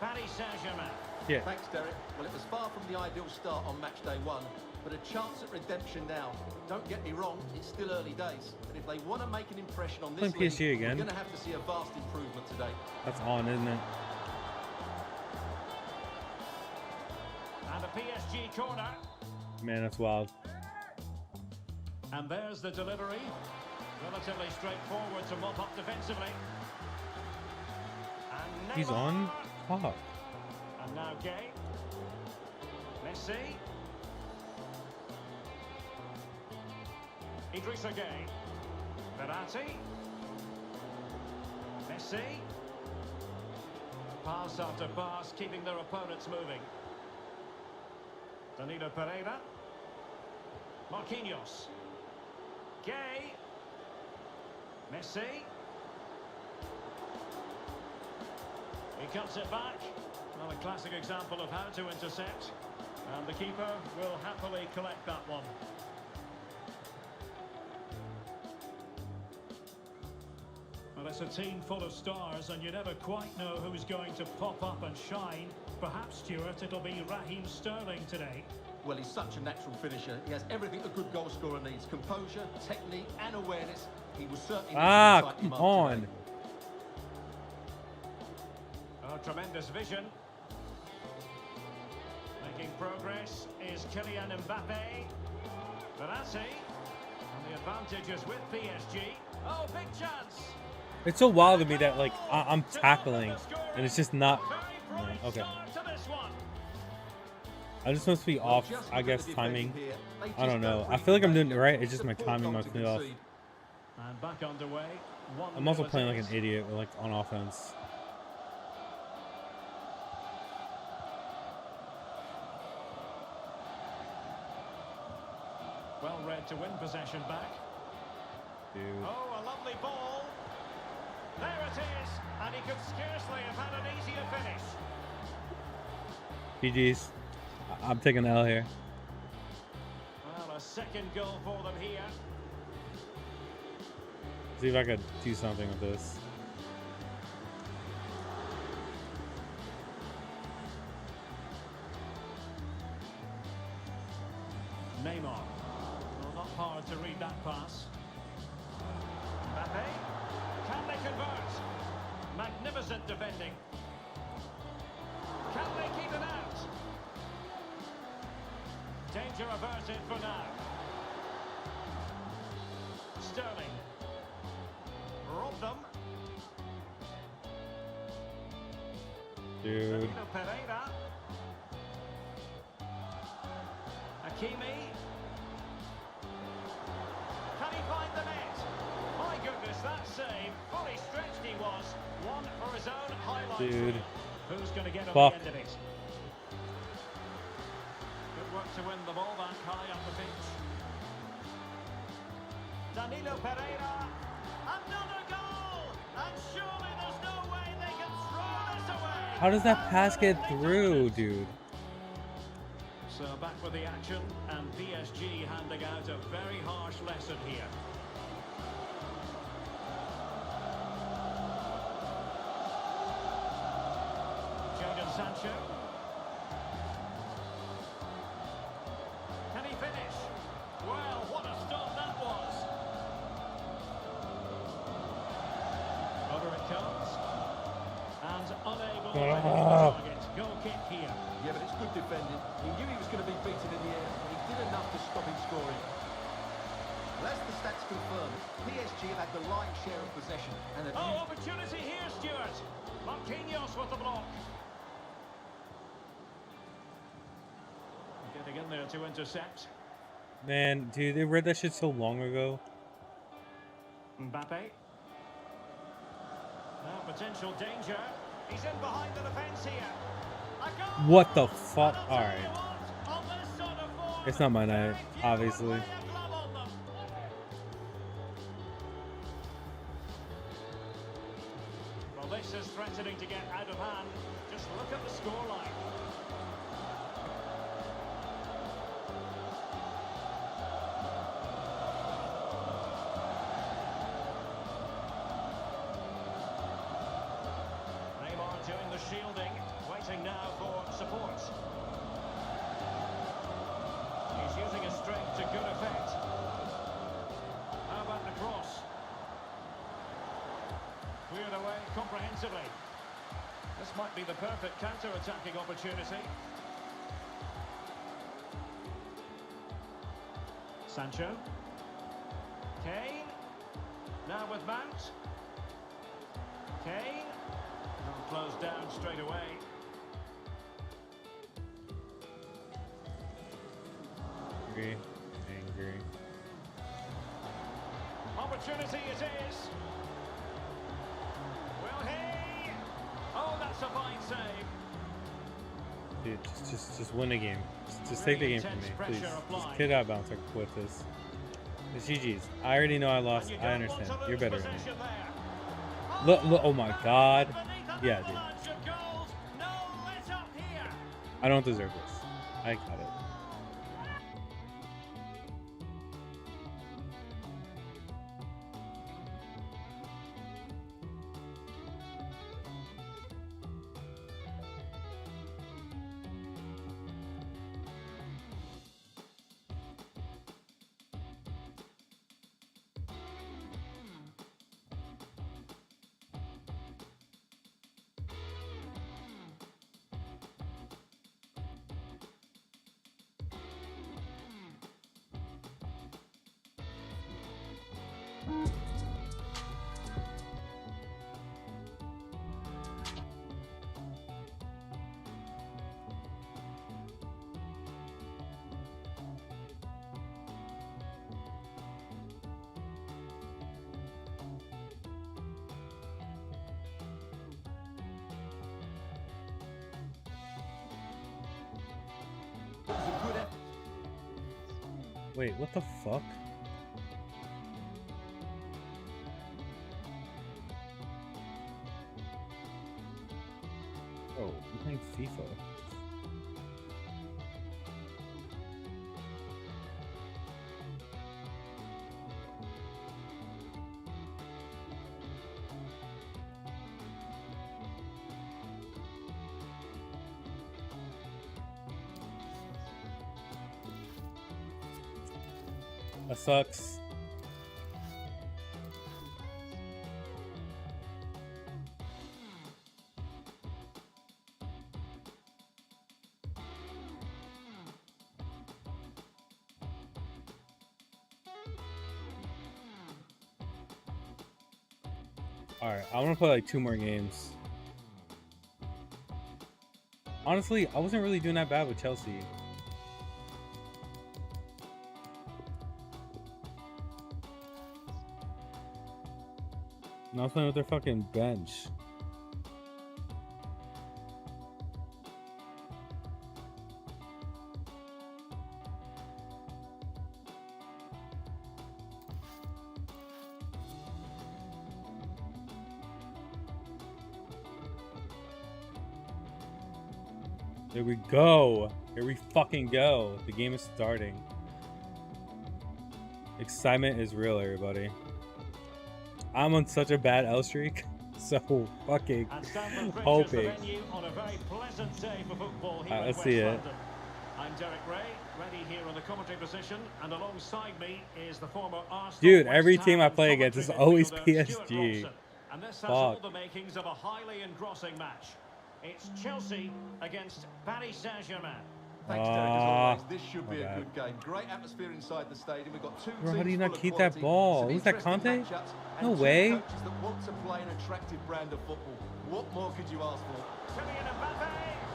Paris Saint-Germain. Yeah. Thanks, Derek. Well, it was far from the ideal start on match day 1, but a chance at redemption now. Don't get me wrong, it's still early days, but if they want to make an impression on this Playing PSG league, again. we're going to have to see a vast improvement today. That's on, isn't it? And a PSG corner. Man, that's wild. And there's the delivery. Relatively straightforward to mop up defensively. And He's on Neymar. top. And now Gay. Messi. Idrissa Gay. Verratti. Messi. Pass after pass, keeping their opponents moving. Danilo Pereira. Marquinhos. Gay. Messi. He cuts it back. Well, a classic example of how to intercept. And the keeper will happily collect that one. Well, it's a team full of stars, and you never quite know who's going to pop up and shine. Perhaps, Stuart, it'll be Raheem Sterling today. Well, he's such a natural finisher. He has everything a good goal scorer needs. Composure, technique and awareness. He was certainly... Come on. Oh, tremendous vision. Making progress is Kylian Mbappe. Verratti. And the advantage is with PSG. Oh, big chance. It's so wild to me that, like, I'm tackling, and it's just not... Okay. I just must be off, I guess, timing. I don't know. I feel like I'm doing it right. It's just my timing must be off. And back underway. I'm also playing like an idiot, like on offense. Well read to win possession back. Dude. Oh, a lovely ball. There it is. And he could scarcely have had an easier finish. GG's. I'm taking the L here. Well, a second goal for them here. See if I could do something with this. Neymar. Well, not hard to read that pass. Mbappe. Can they convert? Magnificent defending. Can they keep it out? Danger averted for now. Sterling. Robbed them. Dude. Danilo Pereira. Hakimi. Can he find the net? My goodness, that save. Fully stretched he was. One for his own highlight. Dude. Who's going to get on Fuck. the end of it? Good work to win the ball back high up the pitch. Danilo Pereira. Another goal! And surely there's no way they can throw this away. How does that pass get through, dude? So back with the action, and PSG handing out a very harsh lesson here. Jadon Sancho. Can he finish? Well, what a stop that was. Over it comes. And unable to finish the target. Goal kick here. Yeah, but it's good defending. He knew he was going to be beaten in the air, but he did enough to stop him scoring. Well, as the stats confirm, PSG have had the lion's share of possession and have Oh, used... opportunity here, Stuart. Marquinhos with the block. Getting in there to intercept. Man, dude, they read that shit so long ago. Mbappe. Now potential danger. He's in behind the defence here. A goal! What the fuck? And I'll tell you Alright. what, on this sort of form, It's not my night, very few obviously. would lay a glove on them. Well, this is threatening to get out of hand. Just look at the scoreline. Neymar doing the shielding, waiting now for support. He's using his strength to good effect. How about the cross? Cleared away comprehensively. This might be the perfect counter-attacking opportunity. Sancho. Kane. Now with Mount. Kane. Will close down straight away. Angry. Angry. Opportunity it is. Will he? Oh, that's a fine save. Dude, just win the game. Just take the game from me, please. Just kid out bounce like with this. It's GG's. I already know I lost. I understand. You're better than me. Look, oh my god. Yeah, dude. I don't deserve this. I got it. It was a good effort. Wait, what the fuck? Oh, I'm playing FIFA. That sucks. Alright, I want to play like 2 more games. Honestly, I wasn't really doing that bad with Chelsea. And I was playing with their fucking bench. Here we go. Here we fucking go. The game is starting. Excitement is real, everybody. I'm on such a bad L streak. So fucking hoping. Let's see it. I'm Derek Ray, ready here on the commentary position, and alongside me is the former Arsenal. Dude, every team I play against is always PSG. And this has all the makings of a highly engrossing match. It's Chelsea against Paris Saint-Germain. Thanks, Derek, as always. This should be a good game. Great atmosphere inside the stadium. We've got two teams. How do you not full of keep that quality, ball? some Who's that, interesting Conte? matchups, No and two way. coaches that want to play an attractive brand of football. What more could you ask for?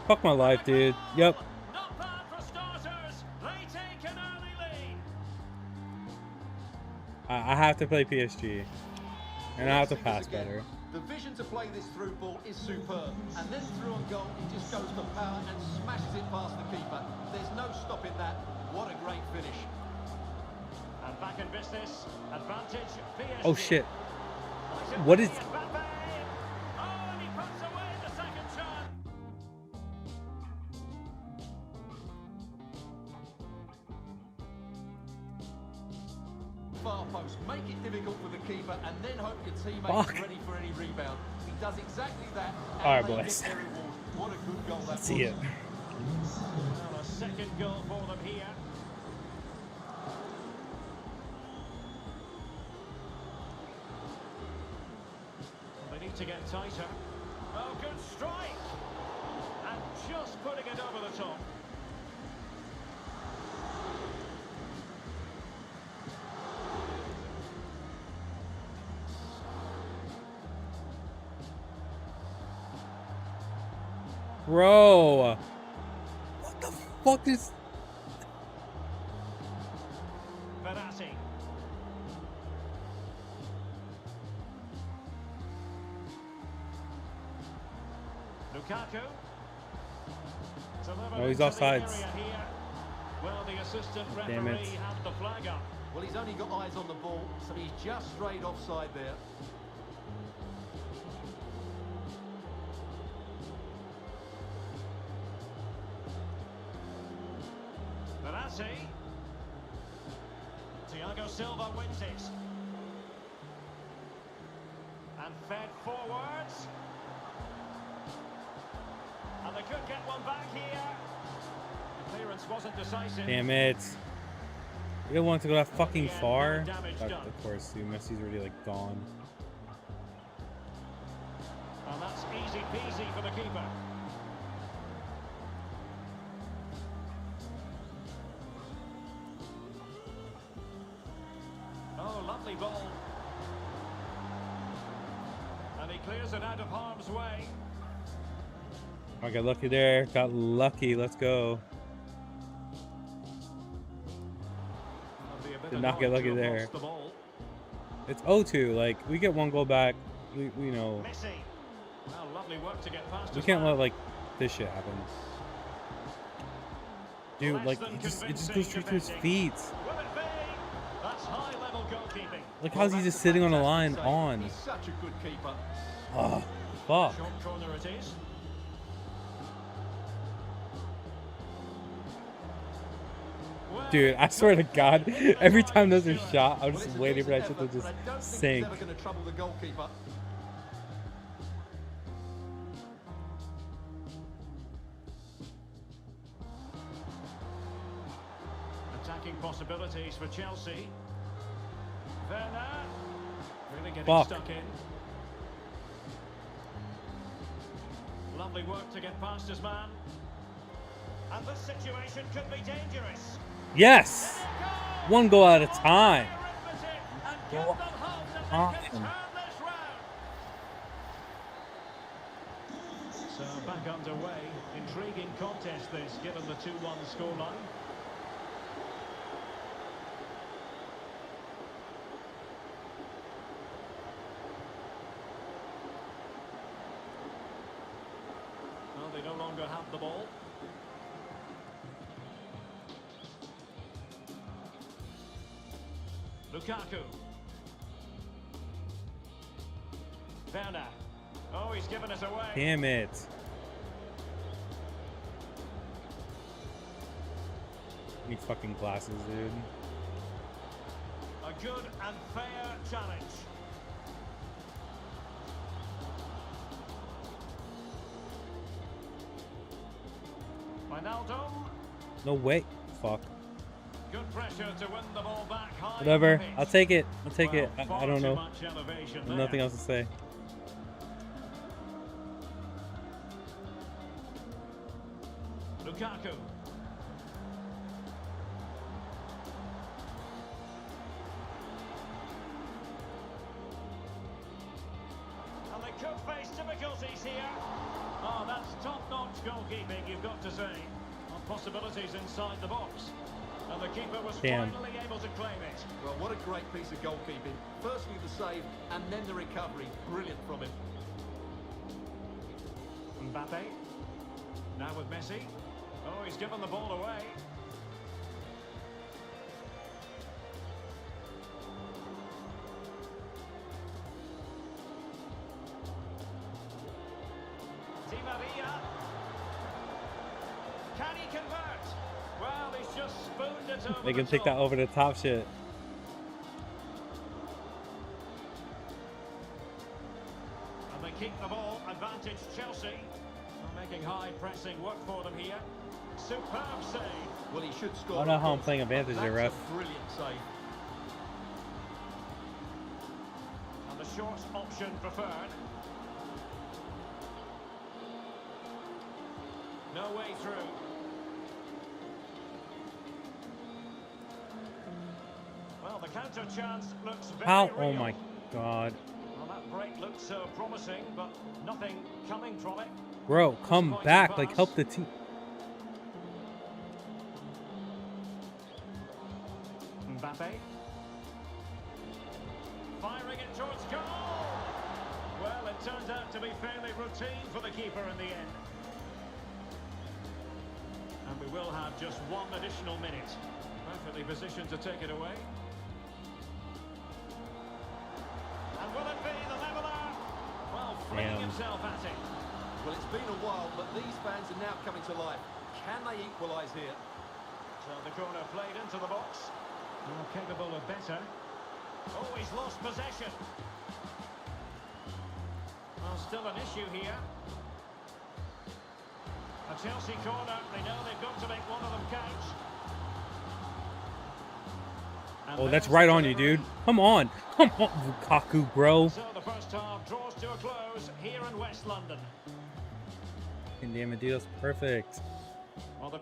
Fuck my life, dude. Yep. Not bad for starters. They take an early lead. I have to play PSG. And I have to Let's see this pass again. better. The vision to play this through ball is superb. And then through on goal, he just goes for power and smashes it past the keeper. There's no stopping that. What a great finish. And back in business. Advantage PSG. Oh shit. What is... Mbappe. Oh, and he puts away the second shot. Far post, make it difficult for the keeper and then hope your teammate's Fuck. ready for any rebound. He does exactly that. And All right, they boys. get their reward. What a good goal that Let's was. see it. Well, a second goal for them here. They need to get tighter. Oh, good strike! And just putting it over the top. Bro. What the fuck is... Verratti. Lukaku. Oh, he's offsides. Well, the assistant Damn referee it. had the flag up. Well, he's only got eyes on the ball, so he's just straight offside there. Verratti. Thiago Silva wins it. And fed forwards. And they could get one back here. The clearance wasn't decisive. Damn it. You don't want to go that fucking end, far. no damage But done. of course, dude, Messi's already like gone. And that's easy peasy for the keeper. Oh, lovely ball. And he clears it out of harm's way. I got lucky there. Got lucky. Let's go. That'll be a bit Did not get annoyed lucky to have there. lost the ball. It's 0-2. Like, we get one goal back. We know. Messi. Well, lovely work to get past We his can't man. let, like, this shit happen. Dude, Less like, than it just convincing goes straight to his defending. feet. Will it be? That's high-level goalkeeping. Like, how's he just sitting on the line Fantastic save. on? He's such a good keeper. Oh, fuck. Short corner it is. Well, Dude, I swear to God, every time there's a shot, I'm Well, just it's a waiting for that decent shit to effort, just but I don't think sink. It's ever going to trouble the goalkeeper. attacking possibilities for Chelsea. Werner really getting Fuck. stuck in. Lovely work to get past his man. And this situation could be dangerous. Yes! One goal at a time. And give them hope that they can turn this round. So So back underway. Intriguing contest this, given the 2-1 scoreline. Well, they no longer have the ball. Lukaku. Werner. Oh, he's given us away. Damn it. Need fucking glasses, dude. A good and fair challenge. Ronaldo. No way. Fuck. Good pressure to win the ball back high. Whatever. I'll take it. I'll take Well, it. I don't know. much elevation There's nothing there. else to say. Lukaku. And they could face difficulties here. Oh, that's top-notch goalkeeping, you've got to say. Possibilities inside the box. And the keeper was finally able to claim it. Well, what a great piece of goalkeeping. Firstly the save, and then the recovery. Brilliant from him. Mbappe. Now with Messi. Oh, he's given the ball away. Di Maria. Can he convert? Well, he's just spooned it over. They can take that over the top shit. And they keep the ball. Advantage Chelsea. They're making high pressing work for them here. Superb save. Well, he should score. I don't know how I'm playing advantage there, ref. That's a brilliant save. And the short option preferred. No way through. Well, the counter chance looks very How? real. Oh my god. Well, that break looks so promising, but nothing coming from it. Bro, come Disappointing back. Like, pass. help the team. Mbappe. Firing it towards goal. Well, it turned out to be fairly routine for the keeper in the end. And we will have just one additional minute. Perfectly positioned to take it away. And will it be the leveller? Well, flinging himself at it. Well, it's been a while, but these fans are now coming to life. Can they equalise here? So the corner played into the box. More capable of better. Oh, he's lost possession. Well, still an issue here. A Chelsea corner. They know they've got to make one of them count. And Oh, that's there's right the on you, delivery. dude. Come on. Come on, Lukaku, bro. So the first half draws to a close here in West London. And damn it, dude, that's perfect. Well, the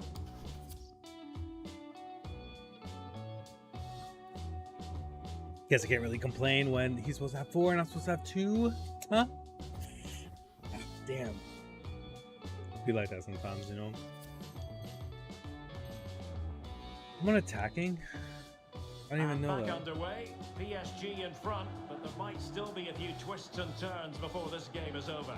Guess I can't really complain when he's supposed to have 4 and I'm supposed to have 2. Huh? Damn. Be like that sometimes, you know? I'm on attacking? I didn't even know back that. underway. PSG in front, but there might still be a few twists and turns before this game is over.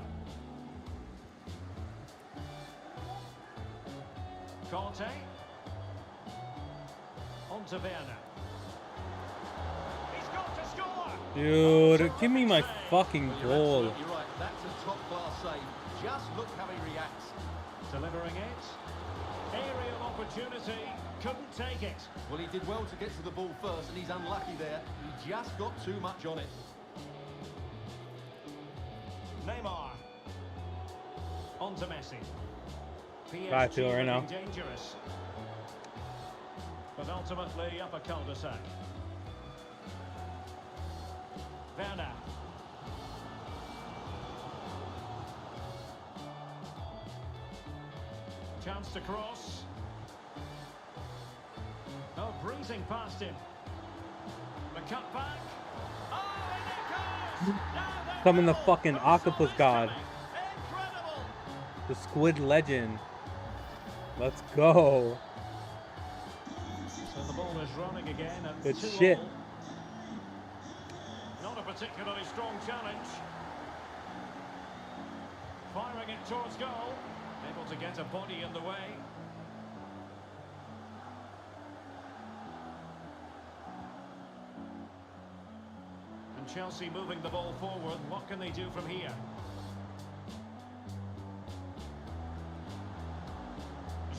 Conte. On to Werner. He's got to score! Dude, give me my fucking Well, you're goal. absolutely right. That's a top-class save. Just look how he reacts. Delivering it. Aerial opportunity. Couldn't take it. Well, he did well to get to the ball first, and he's unlucky there. He just got too much on it. Neymar. On to Messi. How I feel right now. looking dangerous. But ultimately up a cul-de-sac. Werner. Chance to cross. Oh, breezing past him. The cut back. Oh, and it goes! Now they're Summon the level. fucking But octopus someone's god. coming. Incredible! The Squid Legend. Let's go. So the ball is running again at Good 2-all. shit. Not a particularly strong challenge. Firing it towards goal. Able to get a body in the way. And Chelsea moving the ball forward. What can they do from here?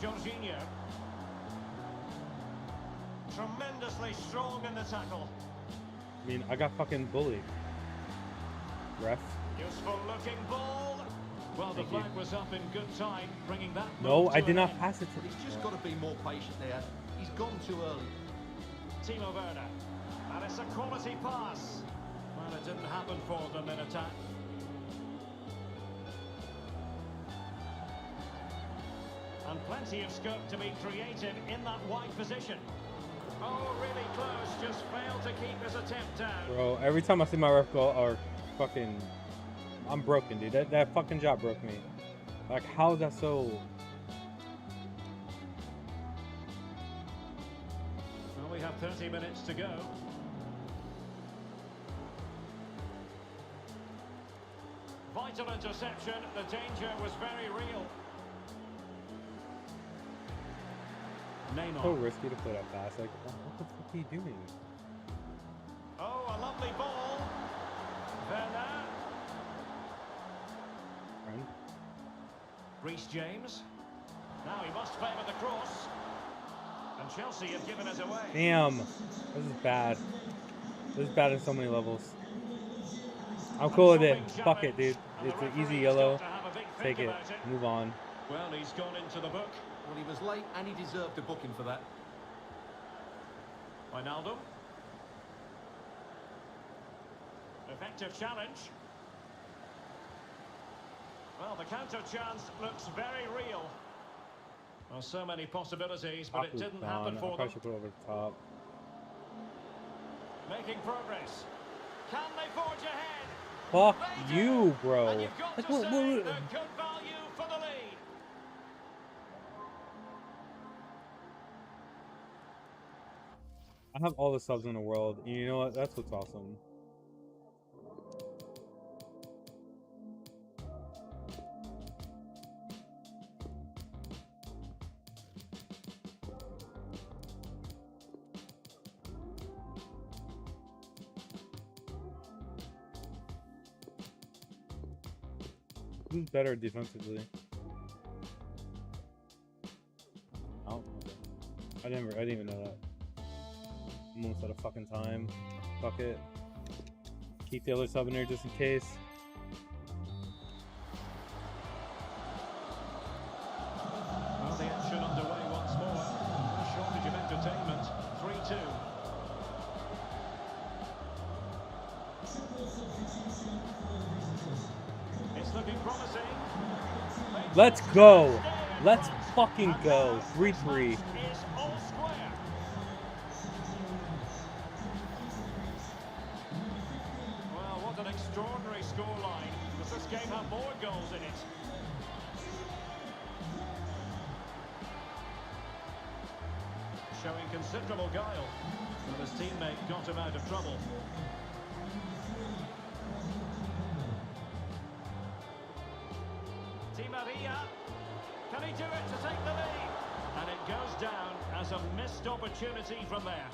Jorginho. Tremendously strong in the tackle. I mean, I got fucking bullied. Ref. Useful looking ball. Well, the flag was up in good time, bringing that. No, I to did an not end. pass it to But he's just got to be more patient there. He's gone too early. Timo Werner. And it's a quality pass. Well, it didn't happen for them in attack. And plenty of scope to be creative in that wide position. Oh, really close, just failed to keep his attempt down. Bro, every time I see my ref go, or fucking, I'm broken, dude. That fucking job broke me. Like, how is that so? Well, we have 30 minutes to go. Vital interception, the danger was very real. Neymar. So risky to play that pass. Like, what the fuck are you doing? Oh, a lovely ball. Werner. Friend? Reece James. Now he must favour the cross. And Chelsea have given it away. Damn. This is bad. This is bad on so many levels. I'm cool with it. Fuck it, dude. It's an easy yellow. Take it. Move on. Well, he's gone into the book. Well, he was late and he deserved a booking for that. Wijnaldum. Effective challenge. Well, the counter chance looks very real. Well, so many possibilities, but it didn't happen I for probably them. should put it over the top. Making progress. Can they forge ahead? Fuck They do. you, bro. And you've got Like, to what- say what- they're good value for the lead. I have all the subs in the world. And you know what? That's what's awesome. Who's better defensively? Oh, okay. I didn't even know that. I'm almost out of fucking time. Fuck it. Keep the other sub in there just in case. Well, the action underway once more. A shortage of entertainment. 3-2. It's looking promising. Let's go. Let's fucking go. 3-3. Is all square. Well, what an extraordinary scoreline. Does this game have more goals in it? Showing considerable guile. But his teammate got him out of trouble. Di Maria. Can he do it to take the lead? And it goes down as a missed opportunity from there.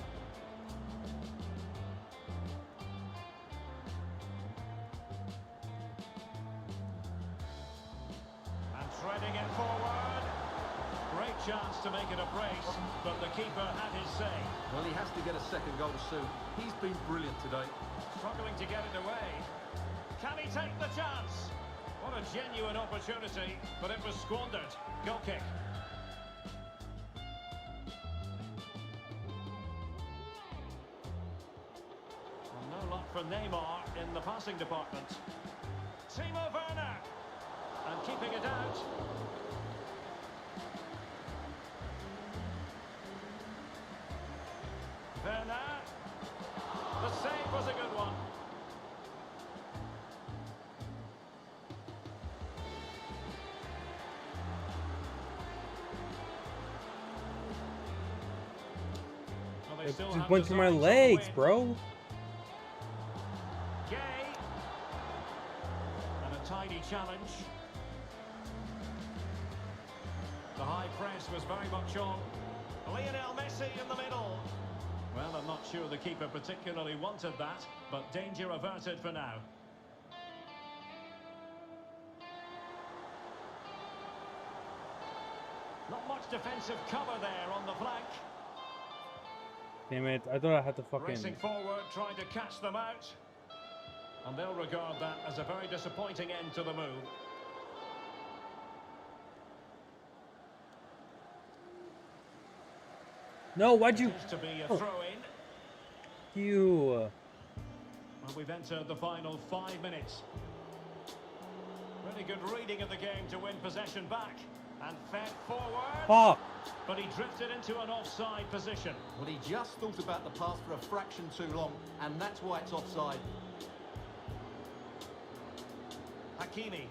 And threading it forward. Great chance to make it a brace, but the keeper had his say. Well, he has to get a second goal soon. He's been brilliant today. Struggling to get it away. Can he take the chance? What a genuine opportunity, but it was squandered. Goal kick. Well, no luck for Neymar in the passing department. Timo Werner. And keeping it out. Werner. The save was a good one. It Still just have went through my designs on the legs, wing. bro. Gay. And a tidy challenge. The high press was very much on. Lionel Messi in the middle. Well, I'm not sure the keeper particularly wanted that, but danger averted for now. Not much defensive cover there on the flank. Damn it! I thought I had to fucking. Racing forward, trying to catch them out. And they'll regard that as a very disappointing end to the move. No, why'd you? It is to be a Oh. throw-in. You. Well, we've entered the final 5 minutes. Really good reading of the game to win possession back. And fed forward. Fuck. But he drifted into an offside position. Well, he just thought about the pass for a fraction too long, and that's why it's offside. Hakimi.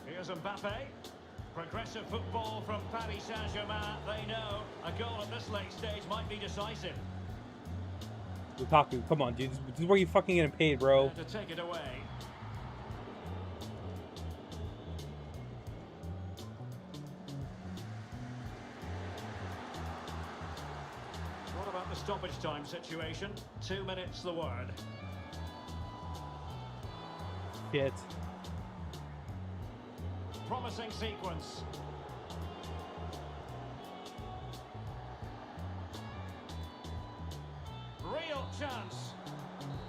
Here's Mbappe. Progressive football from Paris Saint-Germain. They know a goal at this late stage might be decisive. Lukaku, come on, dude. This is where you fucking getting paid, bro. To take it away. What about the stoppage time situation? 2 minutes the word. Shit. Promising sequence. Real chance.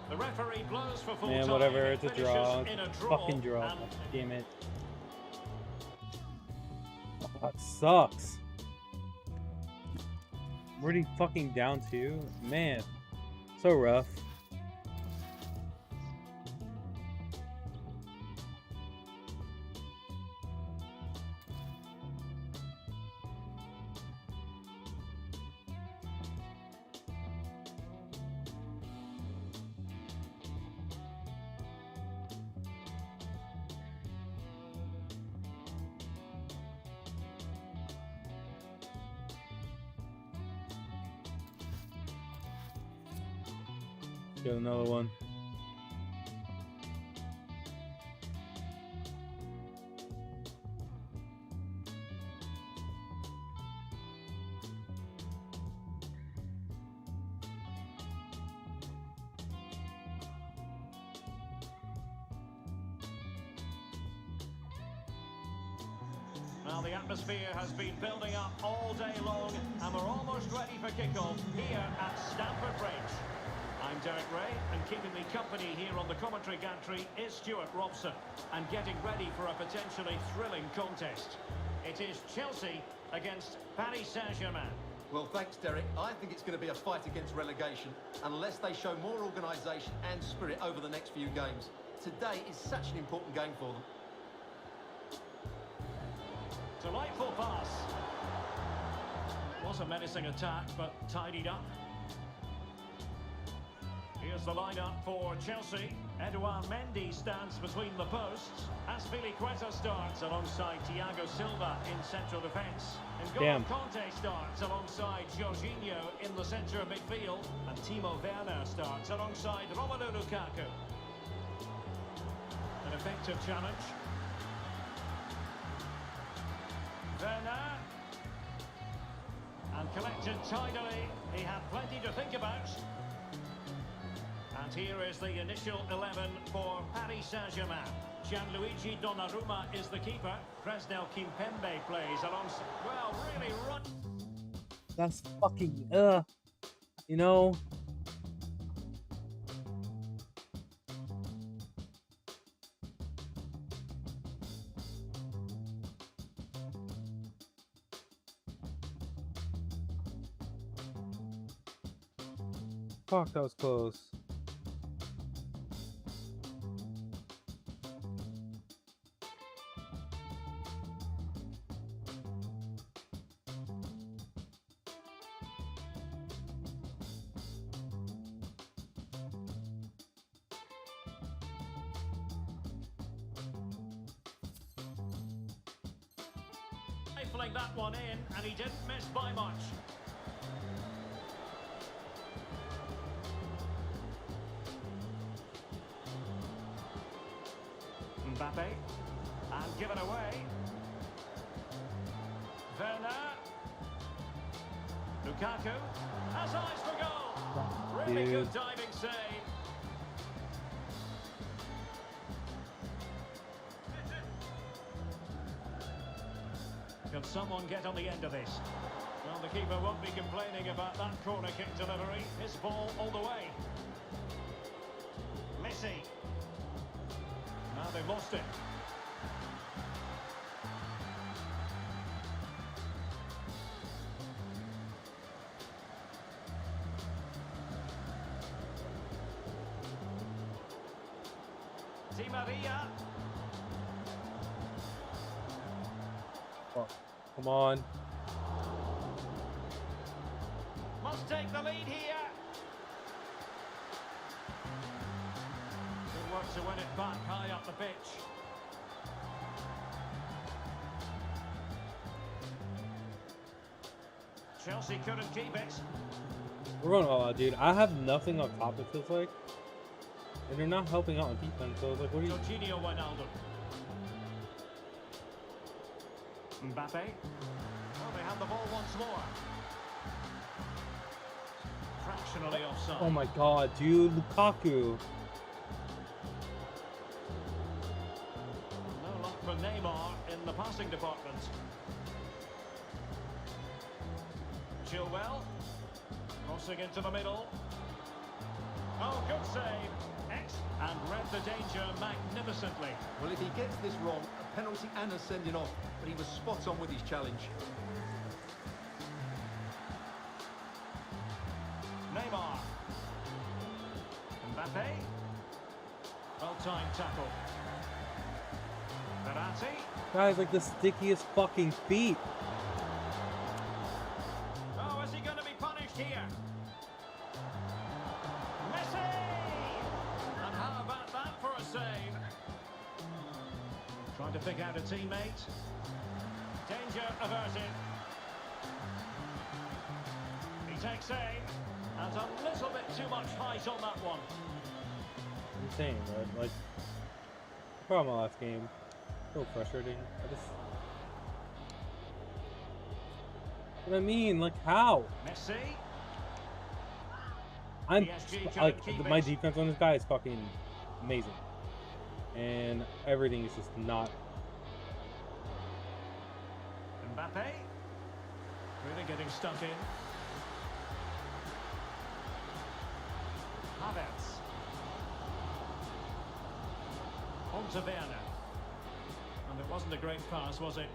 The referee blows for full Man, time. whatever. It It's a draw. finishes in a It's a draw, fucking draw. and Damn it. Oh, that sucks. Already fucking down 2. Man, so rough. Get another one. Well, the atmosphere has been building up all day long, and we're almost ready for kickoff here at Stamford Bridge. I'm Derek Ray, and keeping me company here on the commentary gantry is Stuart Robson, and getting ready for a potentially thrilling contest. It is Chelsea against Paris Saint-Germain. Well, thanks, Derek. I think it's going to be a fight against relegation unless they show more organisation and spirit over the next few games. Today is such an important game for them. Delightful pass. Was a menacing attack, but tidied up. Here's the lineup for Chelsea. Edouard Mendy stands between the posts. Azpilicueta starts alongside Thiago Silva in central defence. N'Golo Conte starts alongside Jorginho in the centre of midfield. And Timo Werner starts alongside Romelu Lukaku. An effective challenge. Werner. And collected tidily. He had plenty to think about. And here is the initial 11 for Paris Saint-Germain. Gianluigi Donnarumma is the keeper. Presnel Kimpembe plays alongside. Well, really run. That's fucking you know. Fuck, that was close. Rifling that one in, and he didn't miss by much. Mbappe. And given away. Werner. Lukaku has eyes for goal. Really good diving save. Can someone get on the end of this? Well, the keeper won't be complaining about that corner kick delivery. His ball all the way. Messi. Now they've lost it. Di Maria. Oh, come on. Must take the lead here. Good work to win it back high up the pitch. Chelsea couldn't keep it. We're going all out, dude. I have nothing up top, it feels like. And they're not helping out on defense, so it's like, what are you... Jorginho Wijnaldum. Mbappe. Oh, they have the ball once more. Fractionally offside. Oh my god, dude. Lukaku. No luck for Neymar in the passing department. Chilwell. Crossing into the middle. Oh, good save. And read the danger magnificently. Well, if he gets this wrong, a penalty and a sending off, but he was spot on with his challenge. Neymar. Mbappe. Well-timed tackle. Verratti. Guys, like the stickiest fucking feet. Oh, is he going to be punished here? Messi! And how about that for a save? Trying to pick out a teammate. Danger averted. He takes aim. And a little bit too much height on that one. Insane, right? Like, probably my last game. So frustrating. What I mean, like, how? Messi. I'm PSG like, couldn't keep my it. defense on this guy is fucking amazing, and everything is just not. Mbappe. Really getting stuck in. Havertz. On to Werner. And it wasn't a great pass, was it?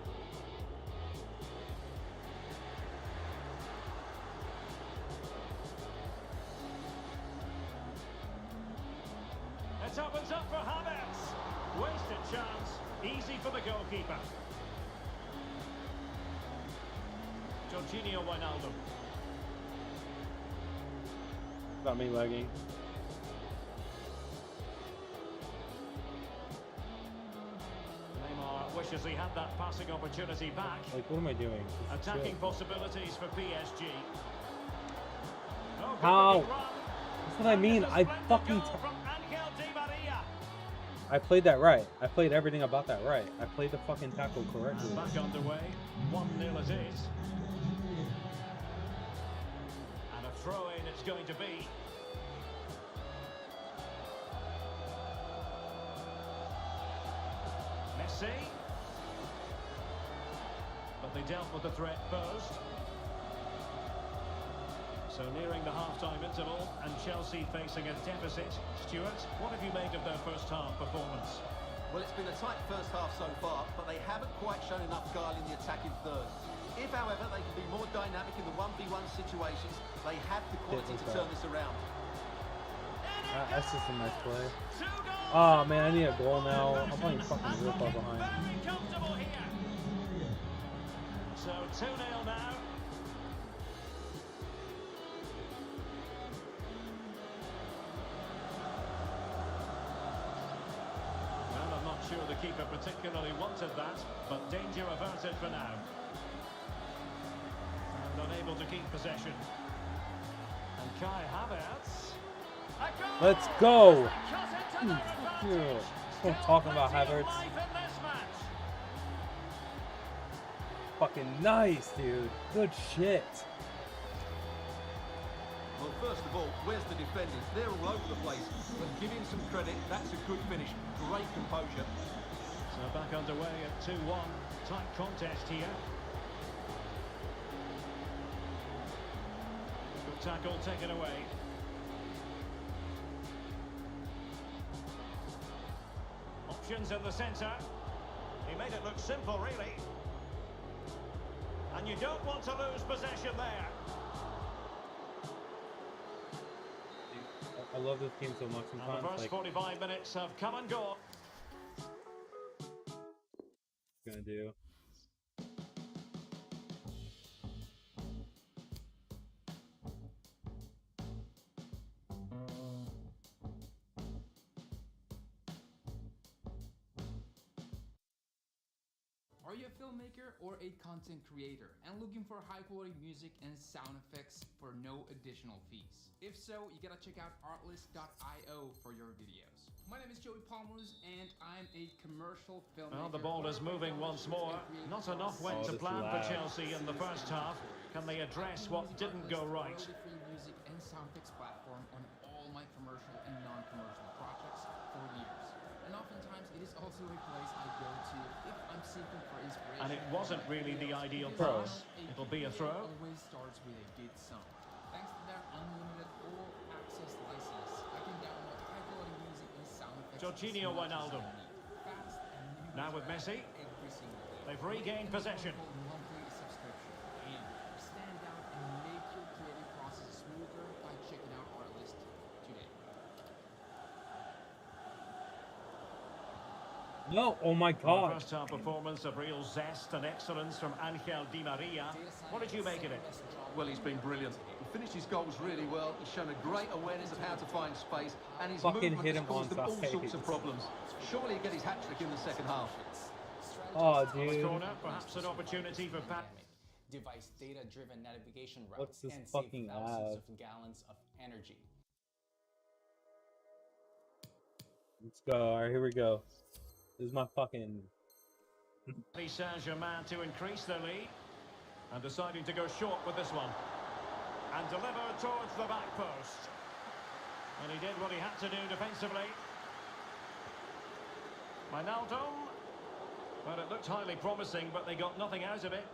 It opens up for Havertz. Wasted chance. Easy for the goalkeeper. Jorginho Wijnaldum. Got me lagging. Neymar wishes he had that passing opportunity back. Like, what am I doing? This is Attacking shit. possibilities for PSG. Oh, good How? looking run. That's what I mean. And I it's a fucking. splendid goal from Angel Di Maria. I played that right. I played everything about that right. I played the fucking tackle correctly. Back underway. 1-0 it is. And a throw-in it's going to be. Messi. But they dealt with the threat first. So nearing the half-time interval and Chelsea facing a deficit. Stuart, what have you made of their first half performance? Well, it's been a tight first half so far, but they haven't quite shown enough guile in the attacking third. If, however, they can be more dynamic in the 1v1 situations, they have the quality to turn this around. That's just a nice play. Oh man, I need a goal now. I'm playing fucking real far behind. Very comfortable here. So 2-0 now. Well, I'm not sure the keeper particularly wanted that, but danger averted for now. And unable to keep possession. And Kai Havertz. Let's go. Cut into their advantage. what I'm talking about, Havertz. Life in this match. Fucking nice, dude. Good shit. Well, first of all, where's the defenders? They're all over the place. But give him some credit. That's a good finish. Great composure. So back underway at 2-1. Tight contest here. Good tackle taken away. Options in the centre. He made it look simple, really. And you don't want to lose possession there. I love this game so much And sometimes. the first Like, 45 minutes have come and gone. gonna do. Are you a filmmaker or a content creator and looking for high quality music and sound effects for no additional fees? If so, you gotta check out artlist.io for your videos. My name is Joey Palmers and I'm a commercial filmmaker. Well, the ball is moving once more. Not enough went to plan for Chelsea in the first half. Can they address what didn't go right? Free music and sound effects platform on all my commercial and non-commercial projects for years. And oftentimes it is also a place I go to if I'm seeking for inspiration. And it wasn't really the ideal Throw. pass. It'll be a throw. Always starts with a good song. Thanks to their unlimited all-access license, I can download high-quality music and sound effects. Jorginho Wijnaldum. Fast and new Now with Messi. every single day. They've regained possession. Monthly subscription. And stand out and make your creative process smoother by checking out our list today. No, oh my god. First half performance of real zest and excellence from Angel Di Maria. What did you make of it? Well, he's been brilliant. He finished his goals really well. He's shown a great awareness of how to find space, and his Fucking movement hit has him caused them all onside. sorts of problems. Surely he'll get his hat-trick in the second half. Oh, dude. Corner, perhaps an opportunity for Pat. Device data-driven navigation routes What's this and fucking save thousands ad? of gallons of energy. Let's go. Alright, here we go. This is my fucking... Paris Saint-Germain to increase their lead. And deciding to go short with this one. And deliver towards the back post. And he did what he had to do defensively. Wijnaldum. Well, it looked highly promising, but they got nothing out of it.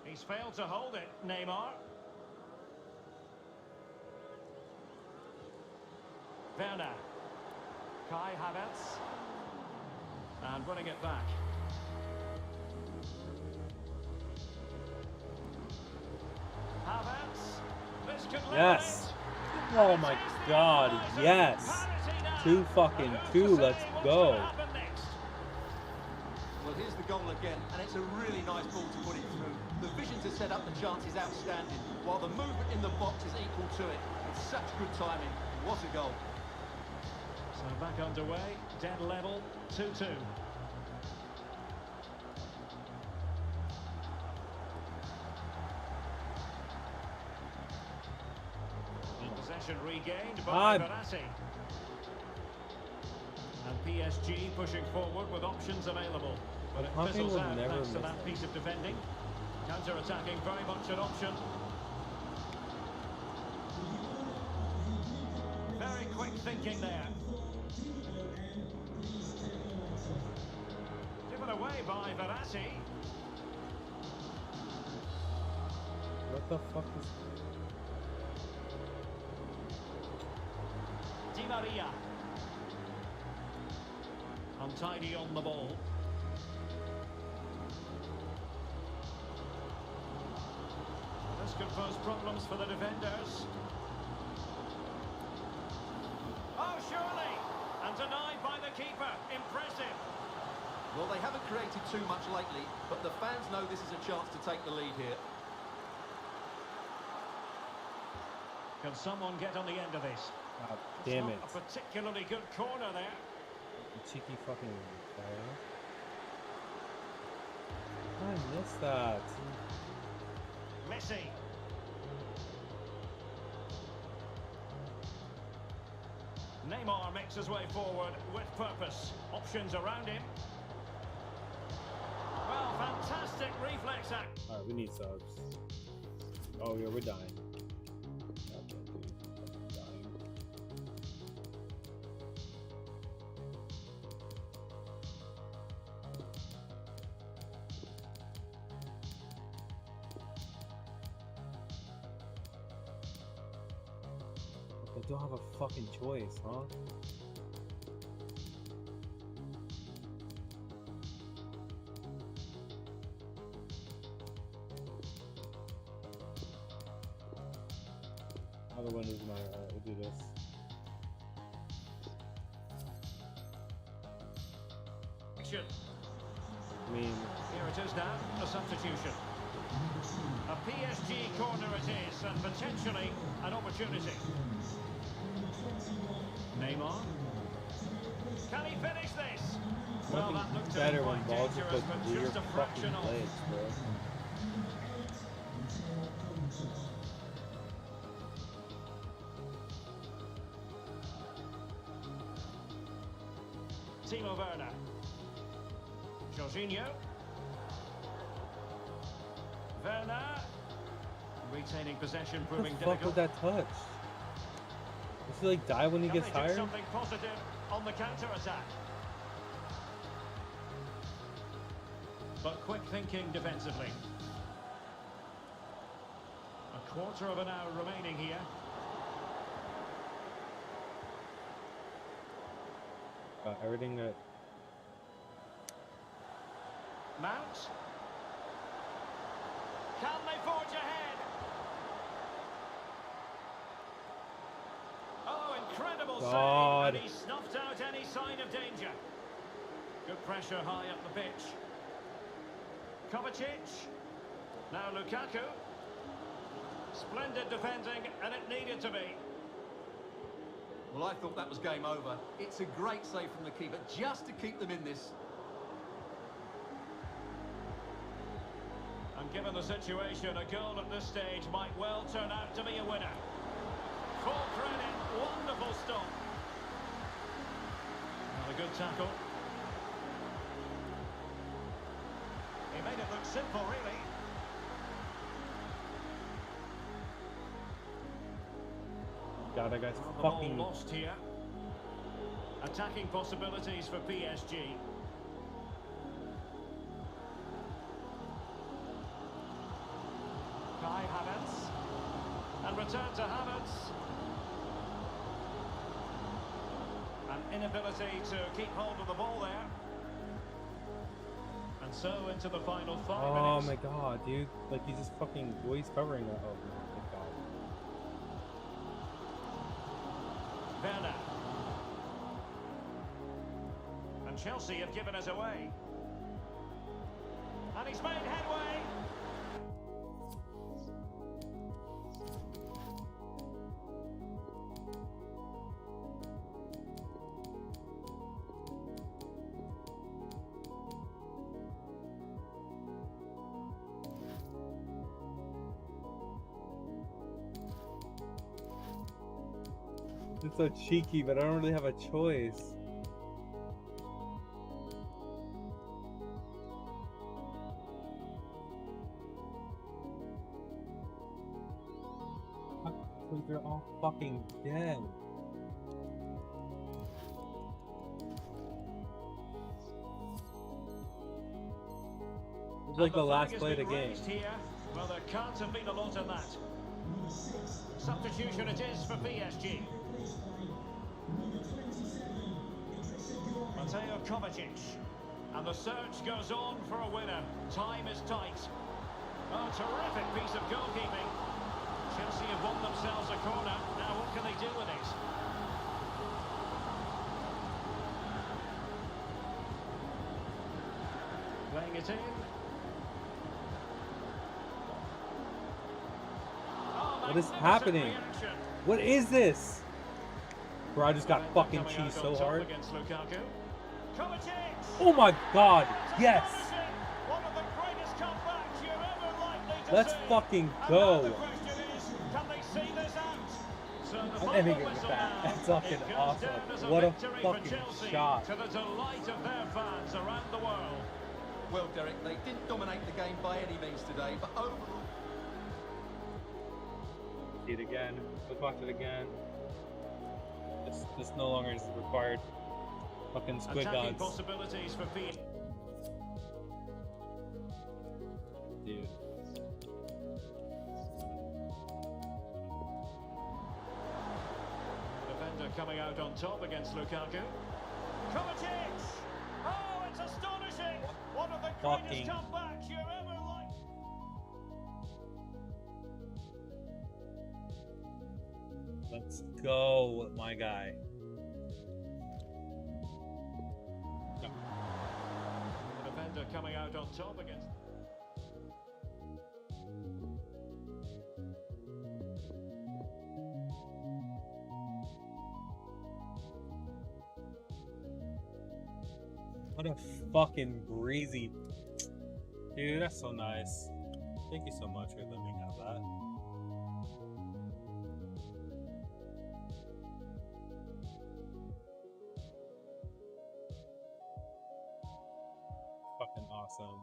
He's failed to hold it, Neymar. Werner. Kai Havertz. And winning it back. Havertz. This could Yes. Oh my god, yes. 2-2, let's go. Well, here's the goal again, and it's a really nice ball to put it through. The vision to set up the chance is outstanding, while the movement in the box is equal to it. It's such good timing. What a goal. So back underway, dead level, 2-2. Possession regained by Verratti. And PSG pushing forward with options available. But it Conte fizzles would out never thanks to miss that piece of defending. Counter-attacking very much an option. Very quick thinking there. Given away by Verratti. What the fuck is... Di Maria. Untidy on the ball. This could pose problems for the defenders. Oh, surely! And denied by the keeper. Impressive. Well, they haven't created too much lately, but the fans know this is a chance to take the lead here. Can someone get on the end of this? God damn it. It's not a particularly good corner there. Cheeky fucking player. I missed that. Messi. Neymar makes his way forward with purpose. Options around him. Well, fantastic reflex act. Alright, we need subs. Oh yeah, we're dying. Okay, dude. Dying. They don't have a fucking choice, huh? Other one is my. We'll do this. Action. I mean, Here it is now, a substitution. A PSG corner it is, and potentially an opportunity. Neymar. Can he finish this? Well, that looked better when quite balls just dangerous, go but through your just a fucking fraction off. legs, bro. Timo Werner. Jorginho. Werner. Retaining possession, What proving the fuck was difficult. that touch? Does he like die when he Can gets they do tired? something positive on the counter-attack? But quick thinking defensively. A quarter of an hour remaining here. Everything that. Mount. Can they forge ahead? Oh, incredible God. save, and he snuffed out any sign of danger. Good pressure high up the pitch. Kovacic. Now Lukaku. Splendid defending, and it needed to be. Well, I thought that was game over. It's a great save from the keeper, just to keep them in this. And given the situation, a goal at this stage might well turn out to be a winner. Full credit, wonderful stop. And a good tackle. He made it look simple, really. God, that guy's The ball fucking. lost here. Attacking possibilities for PSG. Kai Havertz. And return to Havertz. An inability to keep hold of the ball there. And so into the final 5 Oh minutes. my god, dude. Like, he's just fucking. Well, he's covering that. Oh my god. Werner. And Chelsea have given us away. And he's made headway. It's so cheeky, but I don't really have a choice. They're all fucking dead. It's like the last play of the game. Here. Well, there can't have been a lot in that. Substitution it is for PSG. Mateo Kovacic. And the search goes on for a winner. Time is tight. Oh, terrific piece of goalkeeping. Chelsea have won themselves a corner. Now what can they do with it? Playing it in. Oh, What is magnificent happening? reaction. What is this? Bro, I just got Coming fucking out cheesed on so top hard. against Lukaku. Kovacic! Oh my god, yes! One of the greatest comebacks you're ever likely to Let's see. fucking And go. now the question is, can they see this out? the ending final it with whistle that. now. That's fucking It goes awesome. down as What a victory for fucking Chelsea, shot. to the delight of their fans around the world. Well, Derek, they didn't dominate the game by any means today, but overall... See it again. Let's watch it again. This no longer is required. Fucking squid Attacking gods. possibilities for Fifa. Dude. Defender coming out on top against Lukaku. Kovacic! Oh, it's astonishing! One of the Fucking greatest comebacks you're ever like. Let's go, my guy. The defender coming out on top against. What a fucking breezy. Dude, that's so nice. Thank you so much for letting me have that. Fucking awesome.